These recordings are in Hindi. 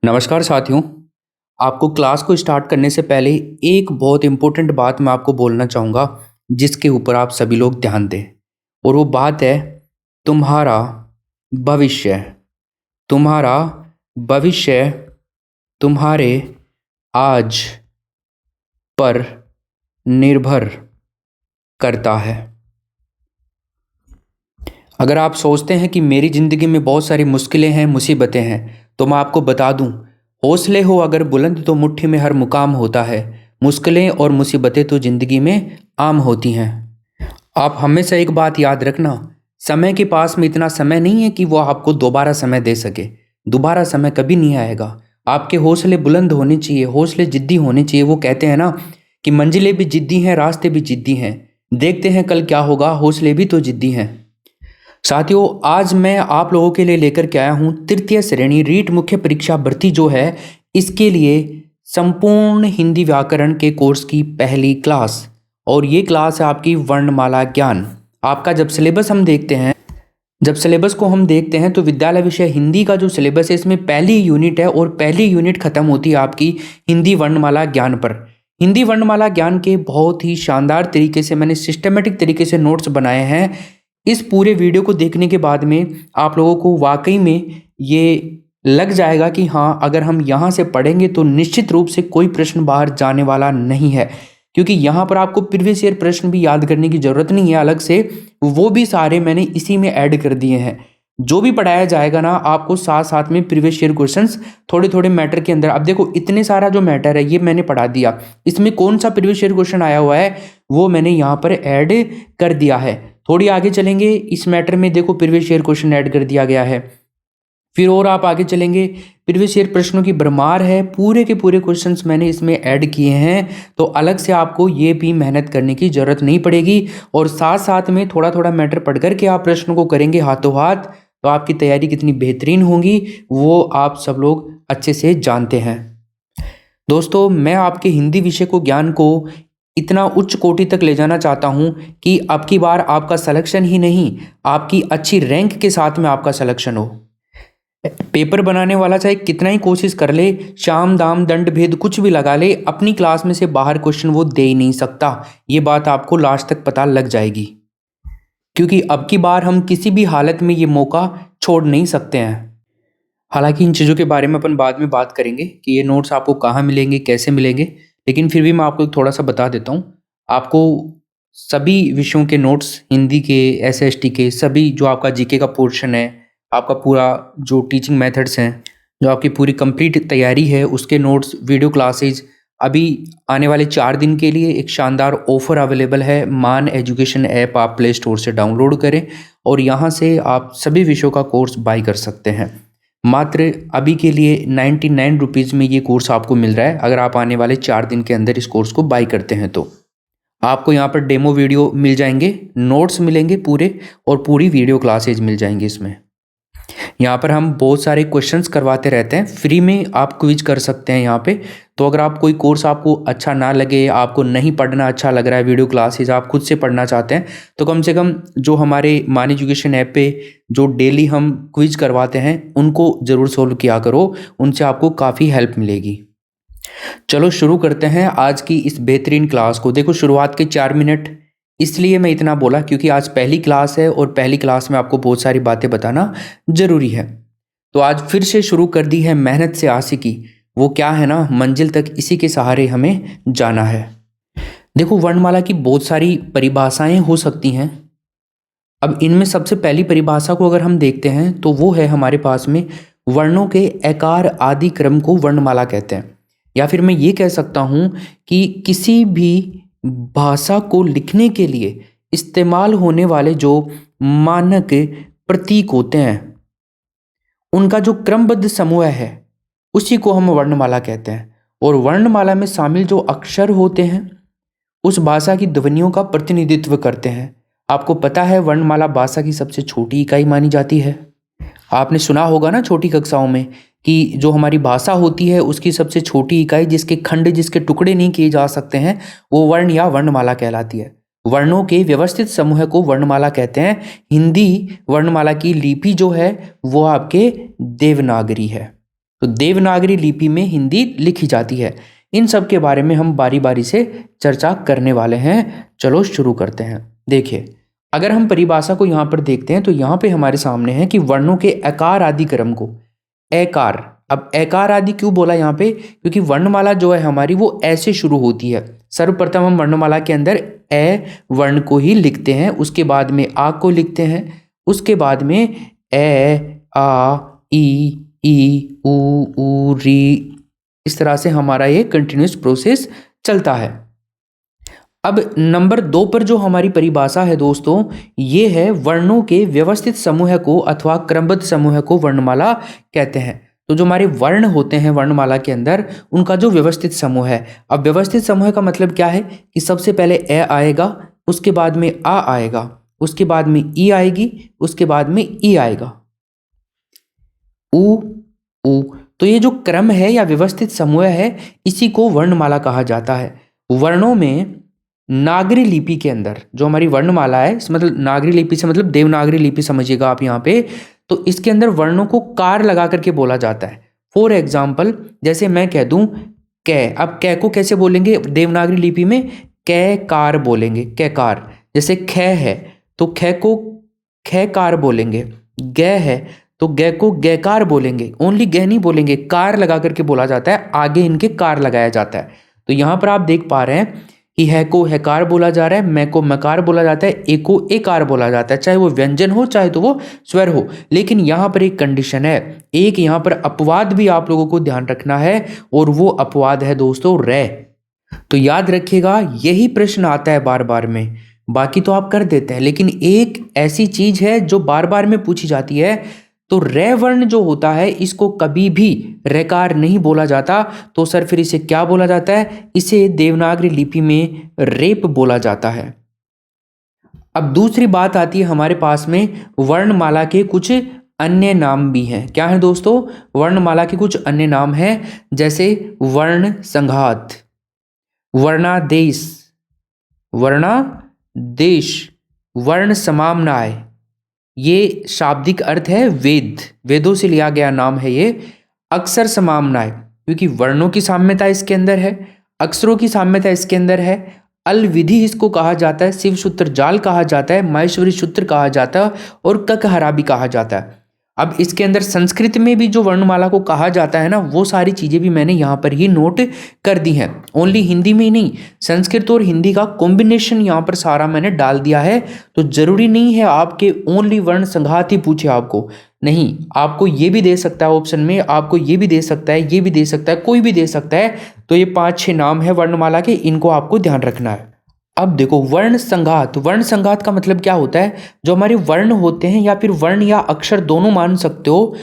नमस्कार साथियों। आपको क्लास को स्टार्ट करने से पहले एक बहुत इम्पोर्टेंट बात मैं आपको बोलना चाहूँगा, जिसके ऊपर आप सभी लोग ध्यान दें। और वो बात है तुम्हारा भविष्य। तुम्हारा भविष्य तुम्हारे आज पर निर्भर करता है। अगर आप सोचते हैं कि मेरी ज़िंदगी में बहुत सारी मुश्किलें हैं, मुसीबतें हैं, तो मैं आपको बता दूं, हौसले हो अगर बुलंद तो मुट्ठी में हर मुकाम होता है। मुश्किलें और मुसीबतें तो ज़िंदगी में आम होती हैं। आप हमेशा एक बात याद रखना, समय के पास में इतना समय नहीं है कि वो आपको दोबारा समय दे सके। दोबारा समय कभी नहीं आएगा। आपके हौसले बुलंद होने चाहिए, हौसले जिद्दी होने चाहिए। वो कहते हैं ना कि मंजिलें भी जिद्दी हैं, रास्ते भी जिद्दी हैं। देखते हैं कल क्या होगा, हौसले भी तो जिद्दी हैं। साथियों, आज मैं आप लोगों के लिए लेकर के आया हूँ तृतीय श्रेणी रीट मुख्य परीक्षा भर्ती जो है, इसके लिए संपूर्ण हिंदी व्याकरण के कोर्स की पहली क्लास। और ये क्लास है आपकी वर्णमाला ज्ञान। आपका जब सिलेबस हम देखते हैं, जब सिलेबस को हम देखते हैं तो विद्यालय विषय हिंदी का जो सिलेबस है, इसमें पहली यूनिट है और पहली यूनिट खत्म होती है आपकी हिंदी वर्णमाला ज्ञान पर। हिंदी वर्णमाला ज्ञान के बहुत ही शानदार तरीके से मैंने सिस्टमेटिक तरीके से नोट्स बनाए हैं। इस पूरे वीडियो को देखने के बाद में आप लोगों को वाकई में ये लग जाएगा कि हाँ, अगर हम यहाँ से पढ़ेंगे तो निश्चित रूप से कोई प्रश्न बाहर जाने वाला नहीं है। क्योंकि यहाँ पर आपको प्रीवियस ईयर प्रश्न भी याद करने की ज़रूरत नहीं है अलग से, वो भी सारे मैंने इसी में ऐड कर दिए हैं। जो भी पढ़ाया जाएगा ना, आपको साथ साथ में प्रीवियस ईयर क्वेश्चंस थोड़े थोड़े मैटर के अंदर। अब देखो, इतने सारा जो मैटर है ये मैंने पढ़ा दिया, इसमें कौन सा प्रीवियस ईयर क्वेश्चन आया हुआ है वो मैंने यहाँ पर ऐड कर दिया है। थोड़ी आगे चलेंगे, इस मैटर में देखो प्रीवियस ईयर क्वेश्चन ऐड कर दिया गया है। फिर और आप आगे चलेंगे, प्रीवियस ईयर प्रश्नों की भरमार है, पूरे के पूरे क्वेश्चंस मैंने इसमें ऐड किए हैं। तो अलग से आपको ये भी मेहनत करने की ज़रूरत नहीं पड़ेगी। और साथ साथ में थोड़ा थोड़ा मैटर पढ़ करके आप प्रश्नों को करेंगे हाथों हाथ, तो आपकी तैयारी कितनी बेहतरीन होगी वो आप सब लोग अच्छे से जानते हैं। दोस्तों, मैं आपके हिंदी विषय को ज्ञान को इतना उच्च कोटि तक ले जाना चाहता हूं कि अब की बार आपका सिलेक्शन ही नहीं, आपकी अच्छी रैंक के साथ में आपका सिलेक्शन हो। पेपर बनाने वाला चाहे कितना ही कोशिश कर ले, शाम दाम दंड भेद कुछ भी लगा ले, अपनी क्लास में से बाहर क्वेश्चन वो दे ही नहीं सकता। ये बात आपको लास्ट तक पता लग जाएगी। क्योंकि अब की बार हम किसी भी हालत में ये मौका छोड़ नहीं सकते हैं। हालांकि इन चीज़ों के बारे में अपन बाद में बात करेंगे कि ये नोट्स आपको कहाँ मिलेंगे, कैसे मिलेंगे। लेकिन फिर भी मैं आपको थोड़ा सा बता देता हूँ। आपको सभी विषयों के नोट्स, हिंदी के, एसएसटी के, सभी जो आपका जीके का पोर्शन है, आपका पूरा जो टीचिंग मेथड्स हैं, जो आपकी पूरी कंप्लीट तैयारी है, उसके नोट्स, वीडियो क्लासेज, अभी आने वाले 4 दिन के लिए एक शानदार ऑफर अवेलेबल है। मान एजुकेशन ऐप आप प्ले स्टोर से डाउनलोड करें और यहाँ से आप सभी विषयों का कोर्स बाई कर सकते हैं। मात्र अभी के लिए 99 रुपीज़ में ये कोर्स आपको मिल रहा है। अगर आप आने वाले 4 दिन के अंदर इस कोर्स को बाई करते हैं तो आपको यहाँ पर डेमो वीडियो मिल जाएंगे, नोट्स मिलेंगे पूरे, और पूरी वीडियो क्लासेज मिल जाएंगी इसमें। यहाँ पर हम बहुत सारे क्वेश्चंस करवाते रहते हैं, फ्री में आप क्विज कर सकते हैं यहाँ पे। तो अगर आप कोई कोर्स आपको अच्छा ना लगे, आपको नहीं पढ़ना अच्छा लग रहा है, वीडियो क्लासेज आप खुद से पढ़ना चाहते हैं, तो कम से कम जो हमारे मान एजुकेशन ऐप पे जो डेली हम क्विज करवाते हैं उनको ज़रूर सोल्व किया करो, उनसे आपको काफ़ी हेल्प मिलेगी। चलो शुरू करते हैं आज की इस बेहतरीन क्लास को। देखो, शुरुआत के 4 मिनट इसलिए मैं इतना बोला क्योंकि आज पहली क्लास है और पहली क्लास में आपको बहुत सारी बातें बताना ज़रूरी है। तो आज फिर से शुरू कर दी है मेहनत से आशिकी। वो क्या है ना, मंजिल तक इसी के सहारे हमें जाना है। देखो, वर्णमाला की बहुत सारी परिभाषाएं हो सकती हैं। अब इनमें सबसे पहली परिभाषा को अगर हम देखते हैं तो वो है हमारे पास में, वर्णों के आकार आदि क्रम को वर्णमाला कहते हैं। या फिर मैं ये कह सकता हूँ कि किसी भी भाषा को लिखने के लिए इस्तेमाल होने वाले जो मानक प्रतीक होते हैं, उनका जो क्रमबद्ध समूह है उसी को हम वर्णमाला कहते हैं। और वर्णमाला में शामिल जो अक्षर होते हैं उस भाषा की ध्वनियों का प्रतिनिधित्व करते हैं। आपको पता है वर्णमाला भाषा की सबसे छोटी इकाई मानी जाती है। आपने सुना होगा ना छोटी कक्षाओं में कि जो हमारी भाषा होती है उसकी सबसे छोटी इकाई, जिसके खंड, जिसके टुकड़े नहीं किए जा सकते हैं, वो वर्ण या वर्णमाला कहलाती है। वर्णों के व्यवस्थित समूह को वर्णमाला कहते हैं। हिंदी वर्णमाला की लिपि जो है वो आपके देवनागरी है। तो देवनागरी लिपि में हिंदी लिखी जाती है। इन सब के बारे में हम बारी बारी से चर्चा करने वाले हैं। चलो शुरू करते हैं। देखिए, अगर हम परिभाषा को यहाँ पर देखते हैं तो यहाँ पे हमारे सामने है कि वर्णों के आकार आदि क्रम को एकार। अब एकार आदि क्यों बोला यहाँ पे? क्योंकि वर्णमाला जो है हमारी वो ऐसे शुरू होती है। सर्वप्रथम हम वर्णमाला के अंदर ए वर्ण को ही लिखते हैं, उसके बाद में आ को लिखते हैं, उसके बाद में ए आ ई ऊ री, इस तरह से हमारा ये कंटिन्यूस प्रोसेस चलता है। अब नंबर 2 पर जो हमारी परिभाषा है दोस्तों, ये है वर्णों के व्यवस्थित समूह को अथवा क्रमबद्ध समूह को वर्णमाला कहते हैं। तो जो हमारे वर्ण होते हैं वर्णमाला के अंदर, उनका जो व्यवस्थित समूह है। अब व्यवस्थित समूह का मतलब क्या है कि सबसे पहले ए आएगा, उसके बाद में आ आएगा, उसके बाद में ई आएगी, उसके बाद में ई आएगा, ऊ। तो ये जो क्रम है या व्यवस्थित समूह है, इसी को वर्णमाला कहा जाता है। वर्णों में नागरी लिपि के अंदर जो हमारी वर्णमाला है, मतलब नागरी लिपि से मतलब देवनागरी लिपि समझिएगा आप यहाँ पे, तो इसके अंदर वर्णों को कार लगा करके बोला जाता है। फॉर एग्जाम्पल, जैसे मैं कह दूं कै, अब कै को कैसे बोलेंगे देवनागरी लिपि में? कै कार बोलेंगे, कै कार। जैसे ख है तो ख को ख कार बोलेंगे, गै है तो गै को गैकार बोलेंगे। ओनली गै नहीं बोलेंगे, कार लगा करके बोला जाता है, आगे इनके कार लगाया जाता है। तो यहाँ पर आप देख पा रहे हैं कि है को हैकार बोला जा रहा है, मैं को मकार बोला जाता है, ए को एकार बोला जाता है, चाहे वो व्यंजन हो चाहे तो वो स्वर हो। लेकिन यहाँ पर एक कंडीशन है, एक यहाँ पर अपवाद भी आप लोगों को ध्यान रखना है, और वो अपवाद है दोस्तों रे। तो याद रखिएगा, यही प्रश्न आता है बार बार में, बाकी तो आप कर देते हैं, लेकिन एक ऐसी चीज है जो बार बार में पूछी जाती है। तो रे वर्ण जो होता है, इसको कभी भी रेकार नहीं बोला जाता। तो सर फिर इसे क्या बोला जाता है? इसे देवनागरी लिपि में रेप बोला जाता है। अब दूसरी बात आती है हमारे पास में, वर्णमाला के कुछ अन्य नाम भी हैं। क्या है दोस्तों? वर्णमाला के कुछ अन्य नाम हैं, जैसे वर्ण संघात, वर्णादेश, वर्ण समाम्नाय। ये शाब्दिक अर्थ है वेद, वेदों से लिया गया नाम है ये। अक्षर समाम्नाय, क्योंकि वर्णों की साम्यता इसके अंदर है, अक्षरों की साम्यता इसके अंदर है। अल विधि इसको कहा जाता है, शिव सूत्र जाल कहा जाता है, माहेश्वरी सूत्र कहा जाता है, और ककहरा भी कहा जाता है। अब इसके अंदर संस्कृत में भी जो वर्णमाला को कहा जाता है ना, वो सारी चीज़ें भी मैंने यहाँ पर ही नोट कर दी हैं। ओनली हिंदी में ही नहीं, संस्कृत और हिंदी का कॉम्बिनेशन यहाँ पर सारा मैंने डाल दिया है। तो जरूरी नहीं है आपके ओनली वर्ण संघात ही पूछे आपको, नहीं, आपको ये भी दे सकता है ऑप्शन में, आपको ये भी दे सकता है, ये भी दे सकता है, कोई भी दे सकता है। तो ये 5-6 नाम है वर्णमाला के, इनको आपको ध्यान रखना है। अब देखो वर्ण संघात, वर्ण संघात का मतलब क्या होता है? जो हमारे वर्ण होते हैं, या फिर वर्ण या अक्षर दोनों मान सकते हो,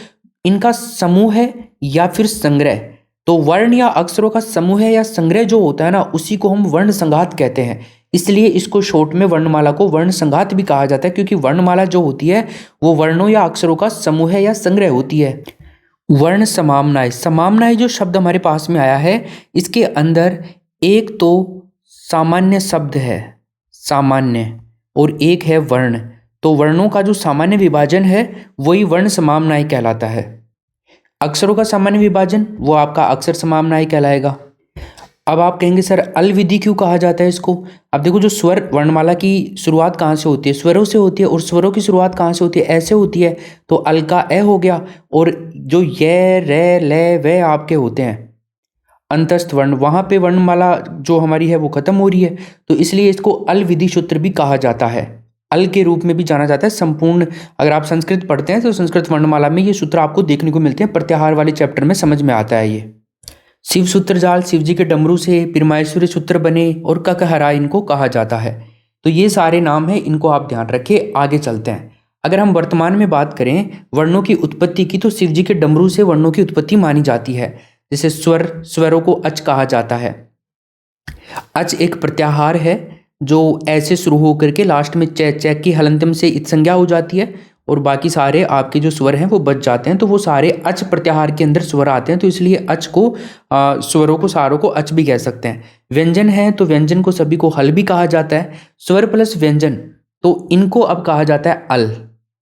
इनका समूह है या फिर संग्रह। तो वर्ण या अक्षरों का समूह है या संग्रह जो होता है ना, उसी को हम वर्ण संघात कहते हैं। इसलिए इसको शॉर्ट में वर्णमाला को वर्ण संघात भी कहा जाता है, क्योंकि वर्णमाला जो होती है वो वर्णों या अक्षरों का समूह है या संग्रह होती है। वर्ण समाम्नाय, समाम्नाय जो शब्द हमारे पास में आया है, इसके अंदर एक तो सामान्य शब्द है, सामान्य, और एक है वर्ण। तो वर्णों का जो सामान्य विभाजन है वही वर्ण समाम्नाय कहलाता है। अक्षरों का सामान्य विभाजन वो आपका अक्षर समाम्नाय कहलाएगा। अब आप कहेंगे सर अल विधि क्यों कहा जाता है इसको? अब देखो, जो स्वर वर्णमाला की शुरुआत कहाँ से होती है? स्वरों से होती है, और स्वरों की शुरुआत कहाँ से होती है? ऐसे होती है। तो अल का ए हो गया, और जो ये रे ले वे आपके होते हैं अंतस्थ वर्ण, वहाँ पे वर्णमाला जो हमारी है वो खत्म हो रही है। तो इसलिए इसको अल विधि सूत्र भी कहा जाता है, अल के रूप में भी जाना जाता है। संपूर्ण अगर आप संस्कृत पढ़ते हैं तो संस्कृत वर्णमाला में ये सूत्र आपको देखने को मिलते हैं, प्रत्याहार वाले चैप्टर में समझ में आता है ये। शिव सूत्र जाल, शिव जी के डमरू से फिर माहेश्वरी सूत्र बने, और ककहरा इनको कहा जाता है। तो ये सारे नाम हैं, इनको आप ध्यान रखें। आगे चलते हैं। अगर हम वर्तमान में बात करें वर्णों की उत्पत्ति की, तो शिव जी के डमरू से वर्णों की उत्पत्ति मानी जाती है। जैसे स्वर, स्वरों को अच कहा जाता है। अच एक प्रत्याहार है जो ऐसे शुरू होकर के लास्ट में चैक की हलंतम से इत संज्ञा हो जाती है, और बाकी सारे आपके जो स्वर हैं वो बच जाते हैं। तो वो सारे अच प्रत्याहार के अंदर स्वर आते हैं। तो इसलिए अच को स्वरों को सारों को अच भी कह सकते हैं। व्यंजन है तो व्यंजन को सभी को हल भी कहा जाता है। स्वर प्लस व्यंजन, तो इनको अब कहा जाता है अल।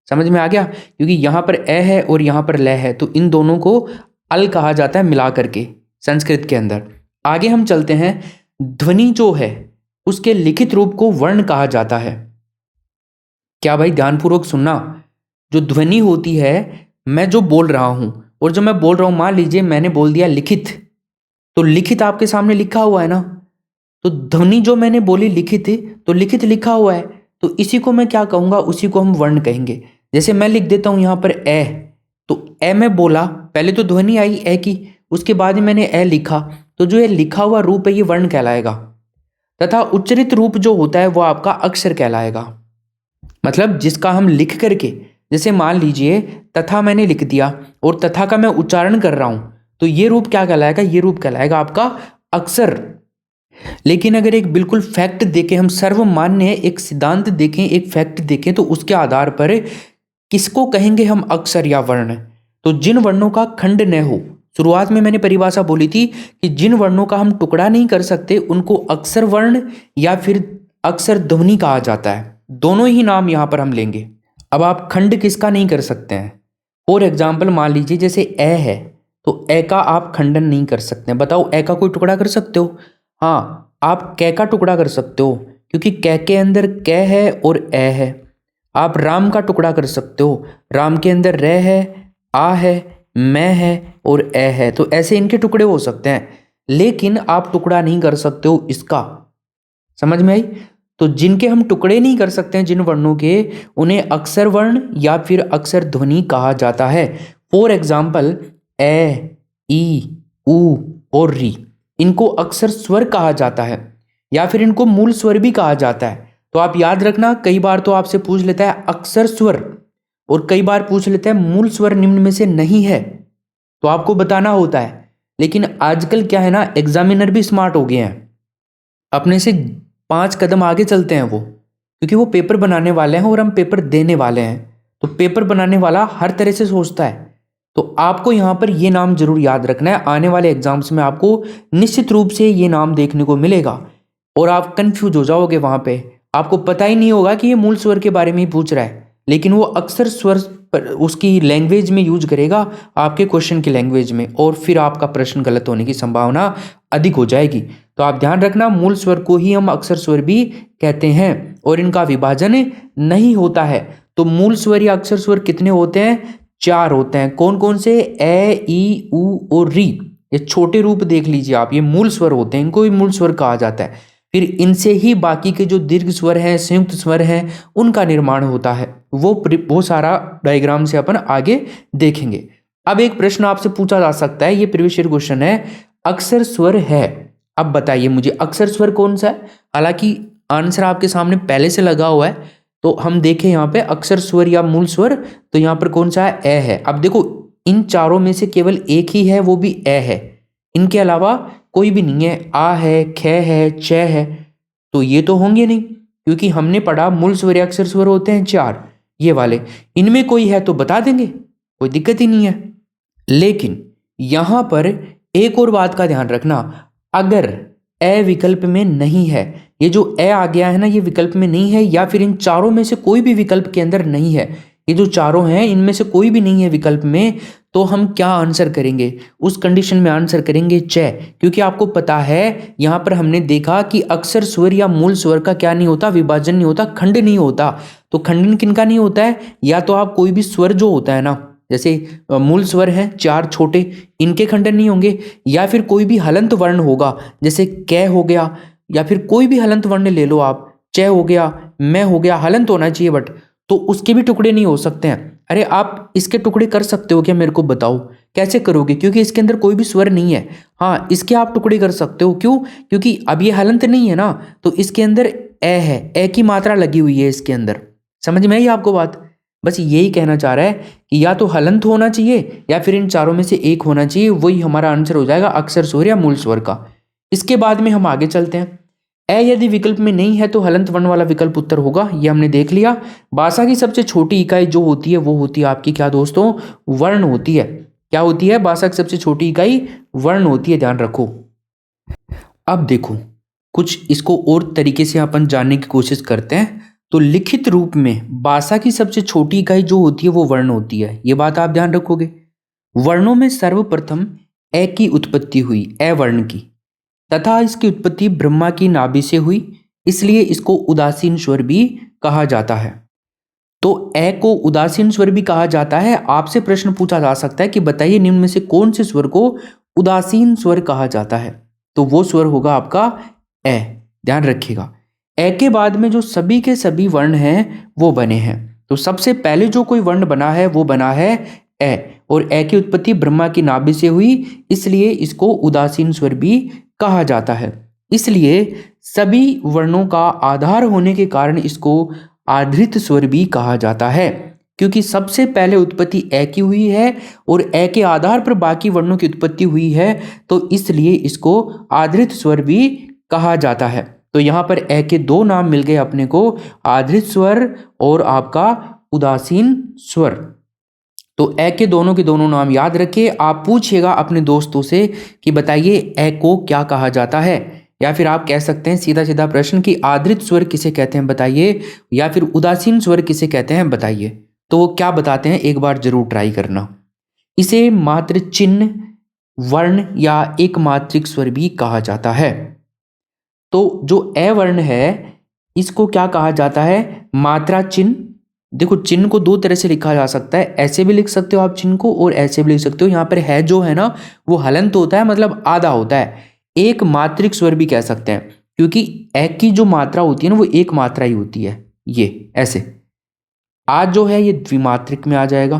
समझ में आ गया? क्योंकि यहाँ पर ए है और यहाँ पर ल है, तो इन दोनों को अल कहा जाता है मिला करके संस्कृत के अंदर। आगे हम चलते हैं, ध्वनि जो है उसके लिखित रूप को वर्ण कहा जाता है। क्या भाई, ध्यानपूर्वक सुनना। जो ध्वनि होती है, मैं जो बोल रहा हूं और जो मैं बोल रहा हूं, मान लीजिए मैंने बोल दिया लिखित, तो लिखित आपके सामने लिखा हुआ है ना, तो ध्वनि जो मैंने बोली लिखित, तो लिखित लिखा हुआ है, तो इसी को मैं क्या कहूंगा, उसी को हम वर्ण कहेंगे। जैसे मैं लिख देता हूं यहां पर ए, तो ए मैं बोला, पहले तो ध्वनि आई ए की, उसके बाद में मैंने ए लिखा, तो जो ये लिखा हुआ रूप है ये वर्ण कहलाएगा, तथा उच्चरित रूप जो होता है वो आपका अक्षर कहलाएगा। मतलब जिसका हम लिख करके, जैसे मान लीजिए तथा मैंने लिख दिया और तथा का मैं उच्चारण कर रहा हूं, तो ये रूप क्या कहलाएगा, ये रूप कहलाएगा आपका अक्षर। लेकिन अगर एक बिल्कुल फैक्ट देखें, हम सर्वमान्य एक सिद्धांत देखें, एक फैक्ट देखें, तो उसके आधार पर किसको कहेंगे हम अक्षर या वर्ण, तो जिन वर्णों का खंड न हो। शुरुआत में मैंने परिभाषा बोली थी कि जिन वर्णों का हम टुकड़ा नहीं कर सकते उनको अक्षर वर्ण या फिर अक्षर ध्वनि कहा जाता है। दोनों ही नाम यहां पर हम लेंगे। अब आप खंड किसका नहीं कर सकते हैं, फॉर एग्जाम्पल मान लीजिए जैसे ए है, तो ए का आप खंडन नहीं कर सकते। बताओ, ए का कोई टुकड़ा कर सकते हो? हाँ, आप कै का टुकड़ा कर सकते हो, क्योंकि कै के अंदर कै है और ए है। आप राम का टुकड़ा कर सकते हो, राम के अंदर रे है, आ है, मैं है और ए है, तो ऐसे इनके टुकड़े हो सकते हैं। लेकिन आप टुकड़ा नहीं कर सकते हो इसका। समझ में आई? तो जिनके हम टुकड़े नहीं कर सकते हैं, जिन वर्णों के, उन्हें अक्षर वर्ण या फिर अक्षर ध्वनि कहा जाता है। फॉर एग्जाम्पल ए, ई, उ और री, इनको अक्षर स्वर कहा जाता है या फिर इनको मूल स्वर भी कहा जाता है। तो आप याद रखना, कई बार तो आपसे पूछ लेता है अक्षर स्वर और कई बार पूछ लेता है मूल स्वर निम्न में से नहीं है, तो आपको बताना होता है। लेकिन आजकल क्या है ना, एग्जामिनर भी स्मार्ट हो गए हैं, अपने से 5 कदम आगे चलते हैं वो, क्योंकि वो पेपर बनाने वाले हैं और हम पेपर देने वाले हैं। तो पेपर बनाने वाला हर तरह से सोचता है। तो आपको यहाँ पर ये नाम जरूर याद रखना है, आने वाले एग्जाम्स में आपको निश्चित रूप से ये नाम देखने को मिलेगा और आप कंफ्यूज हो जाओगे। वहाँ पे आपको पता ही नहीं होगा कि ये मूल स्वर के बारे में ही पूछ रहा है, लेकिन वो अक्सर स्वर पर उसकी लैंग्वेज में यूज करेगा, आपके क्वेश्चन की लैंग्वेज में, और फिर आपका प्रश्न गलत होने की संभावना अधिक हो जाएगी। तो आप ध्यान रखना, मूल स्वर को ही हम अक्षर स्वर भी कहते हैं और इनका विभाजन नहीं होता है। तो मूल स्वर या अक्षर स्वर कितने होते हैं? 4 होते हैं। कौन कौन से? ए, ई, उ और री। ये छोटे रूप देख लीजिए आप, ये मूल स्वर होते हैं, इनको भी मूल स्वर कहा जाता है। फिर इनसे ही बाकी के जो दीर्घ स्वर हैं, संयुक्त स्वर हैं, उनका निर्माण होता है। वो सारा डायग्राम से अपन आगे देखेंगे। अब एक प्रश्न आपसे पूछा जा सकता है, ये प्रीवियस ईयर क्वेश्चन है, अक्षर स्वर है, अब बताइए मुझे अक्षर स्वर कौन सा है? हालांकि आंसर आपके सामने पहले से लगा हुआ है, तो हम देखें यहाँ पे अक्षर स्वर या मूल स्वर, तो यहाँ पर कौन सा है? ए है। अब देखो, इन चारों में से केवल एक ही है, वो भी ए है, इनके अलावा कोई भी नहीं है। आ है, ख है, च है, तो ये तो होंगे नहीं, क्योंकि हमने पढ़ा मूल स्वर या अक्षर स्वर होते हैं 4, ये वाले। इनमें कोई है तो बता देंगे, कोई दिक्कत ही नहीं है। लेकिन यहां पर एक और बात का ध्यान रखना, अगर ए विकल्प में नहीं है, ये जो ए आ गया है ना, ये विकल्प में नहीं है, या फिर इन चारों में से कोई भी विकल्प के अंदर नहीं है, ये जो चारों हैं इनमें से कोई भी नहीं है विकल्प में, तो हम क्या आंसर करेंगे? उस कंडीशन में आंसर करेंगे च, क्योंकि आपको पता है यहां पर हमने देखा कि अक्षर स्वर या मूल स्वर का क्या नहीं होता? विभाजन नहीं होता, खंड नहीं होता। तो खंडन किनका नहीं होता है? या तो आप कोई भी स्वर जो होता है ना, जैसे मूल स्वर हैं 4 छोटे, इनके खंडन नहीं होंगे, या फिर कोई भी हलंत वर्ण होगा, जैसे कै हो गया, या फिर कोई भी हलंत वर्ण ले लो आप, च हो गया, मैं हो गया, हलंत होना चाहिए बट, तो उसके भी टुकड़े नहीं हो सकते हैं। अरे आप इसके टुकड़े कर सकते हो क्या? मेरे को बताओ कैसे करोगे, क्योंकि इसके अंदर कोई भी स्वर नहीं है। हाँ, इसके आप टुकड़े कर सकते हो, क्यों? क्योंकि अब ये हलंत नहीं है ना, तो इसके अंदर ए है, ए की मात्रा लगी हुई है इसके अंदर। समझ में आई आपको बात? बस यही कहना चाह रहा है कि या तो हलंत होना चाहिए या फिर इन चारों में से एक होना चाहिए, वही हमारा आंसर हो जाएगा अक्षर स्वर या मूल स्वर का। इसके बाद में हम आगे चलते हैं। ए यदि विकल्प में नहीं है तो हलंत वर्ण वाला विकल्प उत्तर होगा, ये हमने देख लिया। भाषा की सबसे छोटी इकाई जो होती है वो होती है आपकी क्या दोस्तों? वर्ण होती है। क्या होती है? भाषा की सबसे छोटी इकाई वर्ण होती है, ध्यान रखो। अब देखो, कुछ इसको और तरीके से अपन जानने की कोशिश करते हैं। तो लिखित रूप में भाषा की सबसे छोटी इकाई जो होती है वो वर्ण होती है, ये बात आप ध्यान रखोगे। वर्णों में सर्वप्रथम ए की उत्पत्ति हुई, ए वर्ण की, तथा इसकी उत्पत्ति ब्रह्मा की नाभि से हुई, इसलिए इसको उदासीन स्वर भी कहा जाता है। तो ए को उदासीन स्वर भी कहा जाता है। आपसे प्रश्न पूछा जा सकता है कि बताइए निम्न में से कौन से स्वर को उदासीन स्वर कहा जाता है, तो वो स्वर होगा आपका ए। ध्यान रखिएगा, ए के बाद में जो सभी के सभी वर्ण हैं वो बने हैं। तो सबसे पहले जो कोई वर्ण बना है वो बना है ए, और ए की उत्पत्ति ब्रह्मा की नाभि से हुई, इसलिए इसको उदासीन स्वर भी कहा जाता है। इसलिए सभी वर्णों का आधार होने के कारण इसको आधृत स्वर भी कहा जाता है, क्योंकि सबसे पहले उत्पत्ति ए की हुई है और ए के आधार पर बाकी वर्णों की उत्पत्ति हुई है, तो इसलिए इसको आधृत स्वर भी कहा जाता है। तो यहाँ पर ए के दो नाम मिल गए अपने को, आधृत स्वर और आपका उदासीन स्वर। तो ए के दोनों नाम याद रखिए। आप पूछिएगा अपने दोस्तों से कि बताइए ए को क्या कहा जाता है, या फिर आप कह सकते हैं सीधा सीधा प्रश्न कि आधृत स्वर किसे कहते हैं बताइए, या फिर उदासीन स्वर किसे कहते हैं बताइए। तो वो क्या बताते हैं एक बार जरूर ट्राई करना। इसे मात्र चिन्ह, वर्ण या एक मात्रिक स्वर भी कहा जाता है। तो जो ए वर्ण है इसको क्या कहा जाता है, मात्रा चिन्ह। देखो चिन्ह को दो तरह से लिखा जा सकता है, ऐसे भी लिख सकते हो आप चिन्ह को और ऐसे भी लिख सकते हो। यहाँ पर है जो है ना वो हलंत होता है, मतलब आधा होता है। एक मात्रिक स्वर भी कह सकते हैं, क्योंकि ए की जो मात्रा होती है ना वो एक मात्रा ही होती है। ये ऐसे आज जो है ये द्विमात्रिक में आ जाएगा।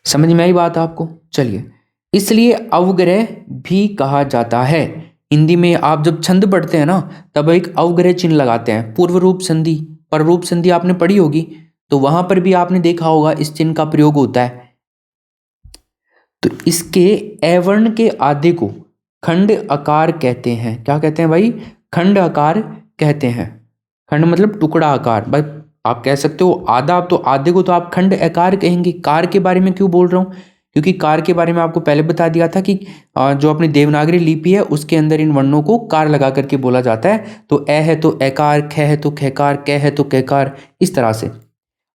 समझ में आई बात आपको? चलिए, इसलिए अवग्रह भी कहा जाता है। हिंदी में आप जब छंद पढ़ते हैं ना तब एक अवग्रह चिन्ह लगाते हैं। पूर्व रूप संधि, पररूप संधि आपने पढ़ी होगी, तो वहां पर भी आपने देखा होगा इस चिन्ह का प्रयोग होता है। तो इसके ए वर्ण के आधे को खंड आकार कहते हैं। क्या कहते हैं भाई? खंड आकार कहते हैं। खंड मतलब टुकड़ा आकार। भाई आप कह सकते हो आधा, तो आधे को तो आप खंड आकार कहेंगे। कार के बारे में क्यों बोल रहा हूँ? क्योंकि कार के बारे में आपको पहले बता दिया था कि जो अपनी देवनागरी लिपि है उसके अंदर इन वर्णों को कार लगा करके बोला जाता है। तो ए है तो एकार, ख है तो खेकार, क है तो कैकार, इस तरह से।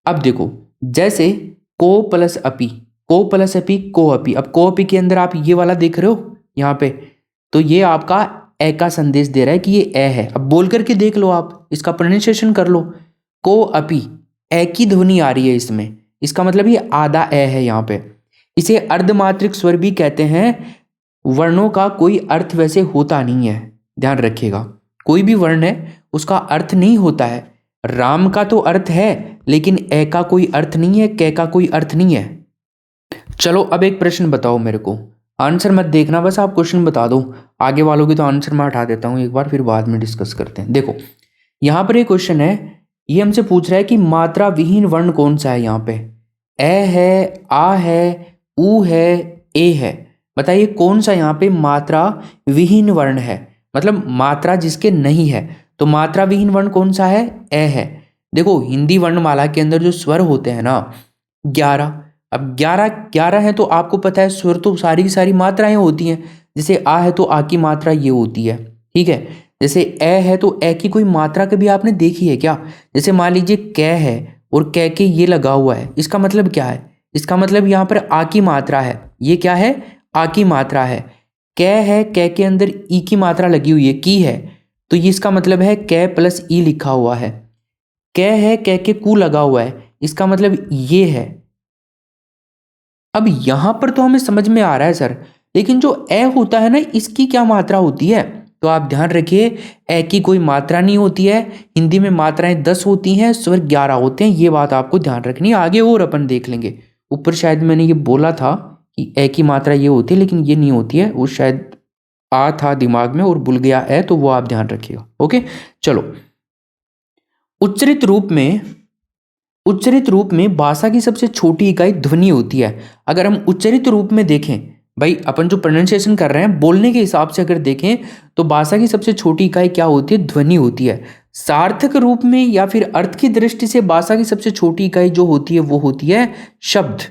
अब देखो जैसे को प्लस अपी, को प्लस अपी, को अपी। अब को अपी के अंदर आप ये वाला देख रहे हो यहाँ पे, तो ये आपका ए का संदेश दे रहा है कि ये ए है। अब बोल करके देख लो, आप इसका प्रोनाउंसिएशन कर लो। को अपी, ए की ध्वनि आ रही है इसमें, इसका मतलब ये आधा ए है यहाँ पे। इसे अर्धमात्रिक स्वर भी कहते हैं। वर्णों का कोई अर्थ वैसे होता नहीं है, ध्यान रखिएगा। कोई भी वर्ण है उसका अर्थ नहीं होता है। राम का तो अर्थ है, लेकिन ए का कोई अर्थ नहीं है, कै का कोई अर्थ नहीं है। चलो अब एक प्रश्न बताओ मेरे को, आंसर मत देखना, बस आप क्वेश्चन बता दो। आगे वालों की तो आंसर मैं हटा देता हूँ एक बार, फिर बाद में डिस्कस करते हैं। देखो यहाँ पर एक क्वेश्चन है, ये हमसे पूछ रहा है कि मात्रा विहीन वर्ण कौन सा है। यहाँ पे ए है, आ है, ऊ है, ए है। बताइए कौन सा यहाँ पे मात्रा विहीन वर्ण है, मतलब मात्रा जिसके नहीं है। तो मात्रा विहीन वर्ण कौन सा है? ए है। देखो हिंदी वर्णमाला के अंदर जो स्वर होते हैं ना 11, अब 11 है, तो आपको पता है स्वर तो सारी की सारी मात्राएं होती हैं। जैसे आ है तो आ की मात्रा ये होती है, ठीक है। जैसे ए है तो ए की कोई मात्रा कभी आपने देखी है क्या? जैसे मान लीजिए कै है और कै के ये लगा हुआ है, इसका मतलब क्या है? इसका मतलब यहाँ पर आ की मात्रा है। ये क्या है? आ की मात्रा है। कै है, कै के अंदर ई की मात्रा लगी हुई है, की है, तो ये इसका मतलब है कै प्लस ई लिखा हुआ है। कै है, कै के कू लगा हुआ है, इसका मतलब ये है। अब यहां पर तो हमें समझ में आ रहा है सर, लेकिन जो ए होता है ना इसकी क्या मात्रा होती है? तो आप ध्यान रखिए, ए की कोई मात्रा नहीं होती है। हिंदी में मात्राएं 10 होती हैं, स्वर 11 होते हैं। ये बात आपको ध्यान रखनी है। आगे और अपन देख लेंगे। ऊपर शायद मैंने ये बोला था कि ए की मात्रा ये होती है, लेकिन ये नहीं होती है। वो शायद आ था दिमाग में और भूल गया है, तो वो आप ध्यान रखिएगा। ओके चलो, उच्चरित रूप में भाषा की सबसे छोटी इकाई ध्वनि होती है। अगर हम उच्चरित रूप में देखें, भाई अपन जो प्रोनाउंसिएशन कर रहे हैं बोलने के हिसाब से अगर देखें, तो भाषा की सबसे छोटी इकाई क्या होती है? ध्वनि होती है। सार्थक रूप में या फिर अर्थ की दृष्टि से भाषा की सबसे छोटी इकाई जो होती है वो होती है शब्द।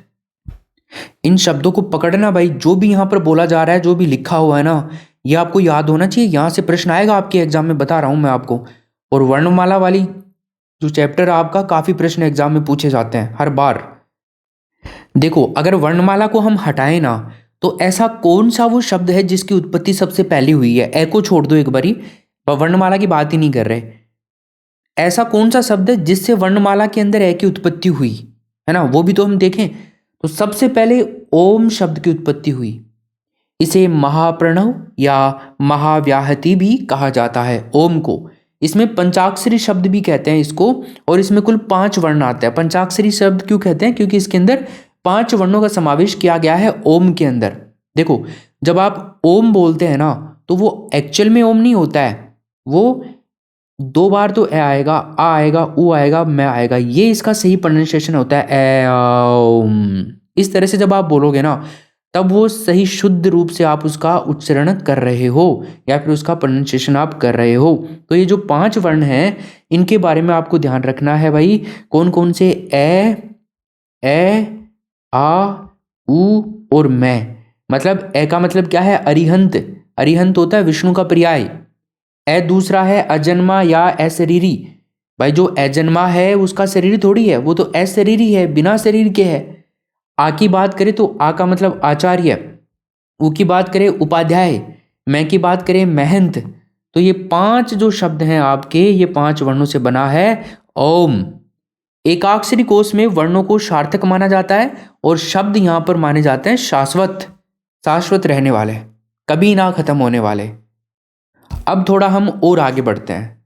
इन शब्दों को पकड़ना भाई, जो भी यहाँ पर बोला जा रहा है, जो भी लिखा हुआ है ना, ये आपको याद होना चाहिए। यहाँ से प्रश्न आएगा आपके एग्जाम में, बता रहा हूँ मैं आपको। और वर्णमाला वाली जो चैप्टर आपका, काफी प्रश्न एग्जाम में पूछे जाते हैं हर बार। देखो, अगर वर्णमाला को हम हटाएं ना, तो ऐसा कौन सा वो शब्द है जिसकी उत्पत्ति सबसे पहले हुई है? ए को छोड़ दो एक बारी, वर्णमाला की बात ही नहीं कर रहे। ऐसा कौन सा शब्द है जिससे वर्णमाला के अंदर ए की उत्पत्ति हुई, है ना? वो भी तो हम देखें। तो सबसे पहले ओम शब्द की उत्पत्ति हुई। इसे महाप्रणव या महाव्याहति भी कहा जाता है ओम को। इसमें पंचाक्षरी शब्द भी कहते हैं इसको, और इसमें कुल 5 वर्ण आते हैं। पंचाक्षरी शब्द क्यों कहते हैं? क्योंकि इसके अंदर 5 वर्णों का समावेश किया गया है ओम के अंदर। देखो, जब आप ओम बोलते हैं ना, तो वो एक्चुअल में ओम नहीं होता है। वो 2 बार तो ए आएगा, आ आएगा, उ आएगा, मैं आएगा, ये इसका सही प्रोनाउंसिएशन होता है, ए ओम। इस तरह से जब आप बोलोगे ना, तब वो सही शुद्ध रूप से आप उसका उच्चारण कर रहे हो, या फिर उसका प्रोनाउंसिएशन आप कर रहे हो। तो ये जो 5 वर्ण हैं, इनके बारे में आपको ध्यान रखना है भाई। कौन कौन से? ए, आ, उ और मैं। मतलब ए का मतलब क्या है? अरिहंत। अरिहंत होता है विष्णु का पर्याय। ए दूसरा है अजन्मा या अशरीरी। भाई जो अजन्मा है उसका शरीर थोड़ी है, वो तो अशरीरी है, बिना शरीर के है। आ की बात करें तो आ का मतलब आचार्य। उ की बात करें उपाध्याय। मैं की बात करें महंत। तो ये 5 जो शब्द हैं आपके, ये 5 वर्णों से बना है ओम। एकाक्षरी कोश में वर्णों को सार्थक माना जाता है, और शब्द यहां पर माने जाते हैं शाश्वत, शाश्वत रहने वाले, कभी ना खत्म होने वाले। अब थोड़ा हम और आगे बढ़ते हैं।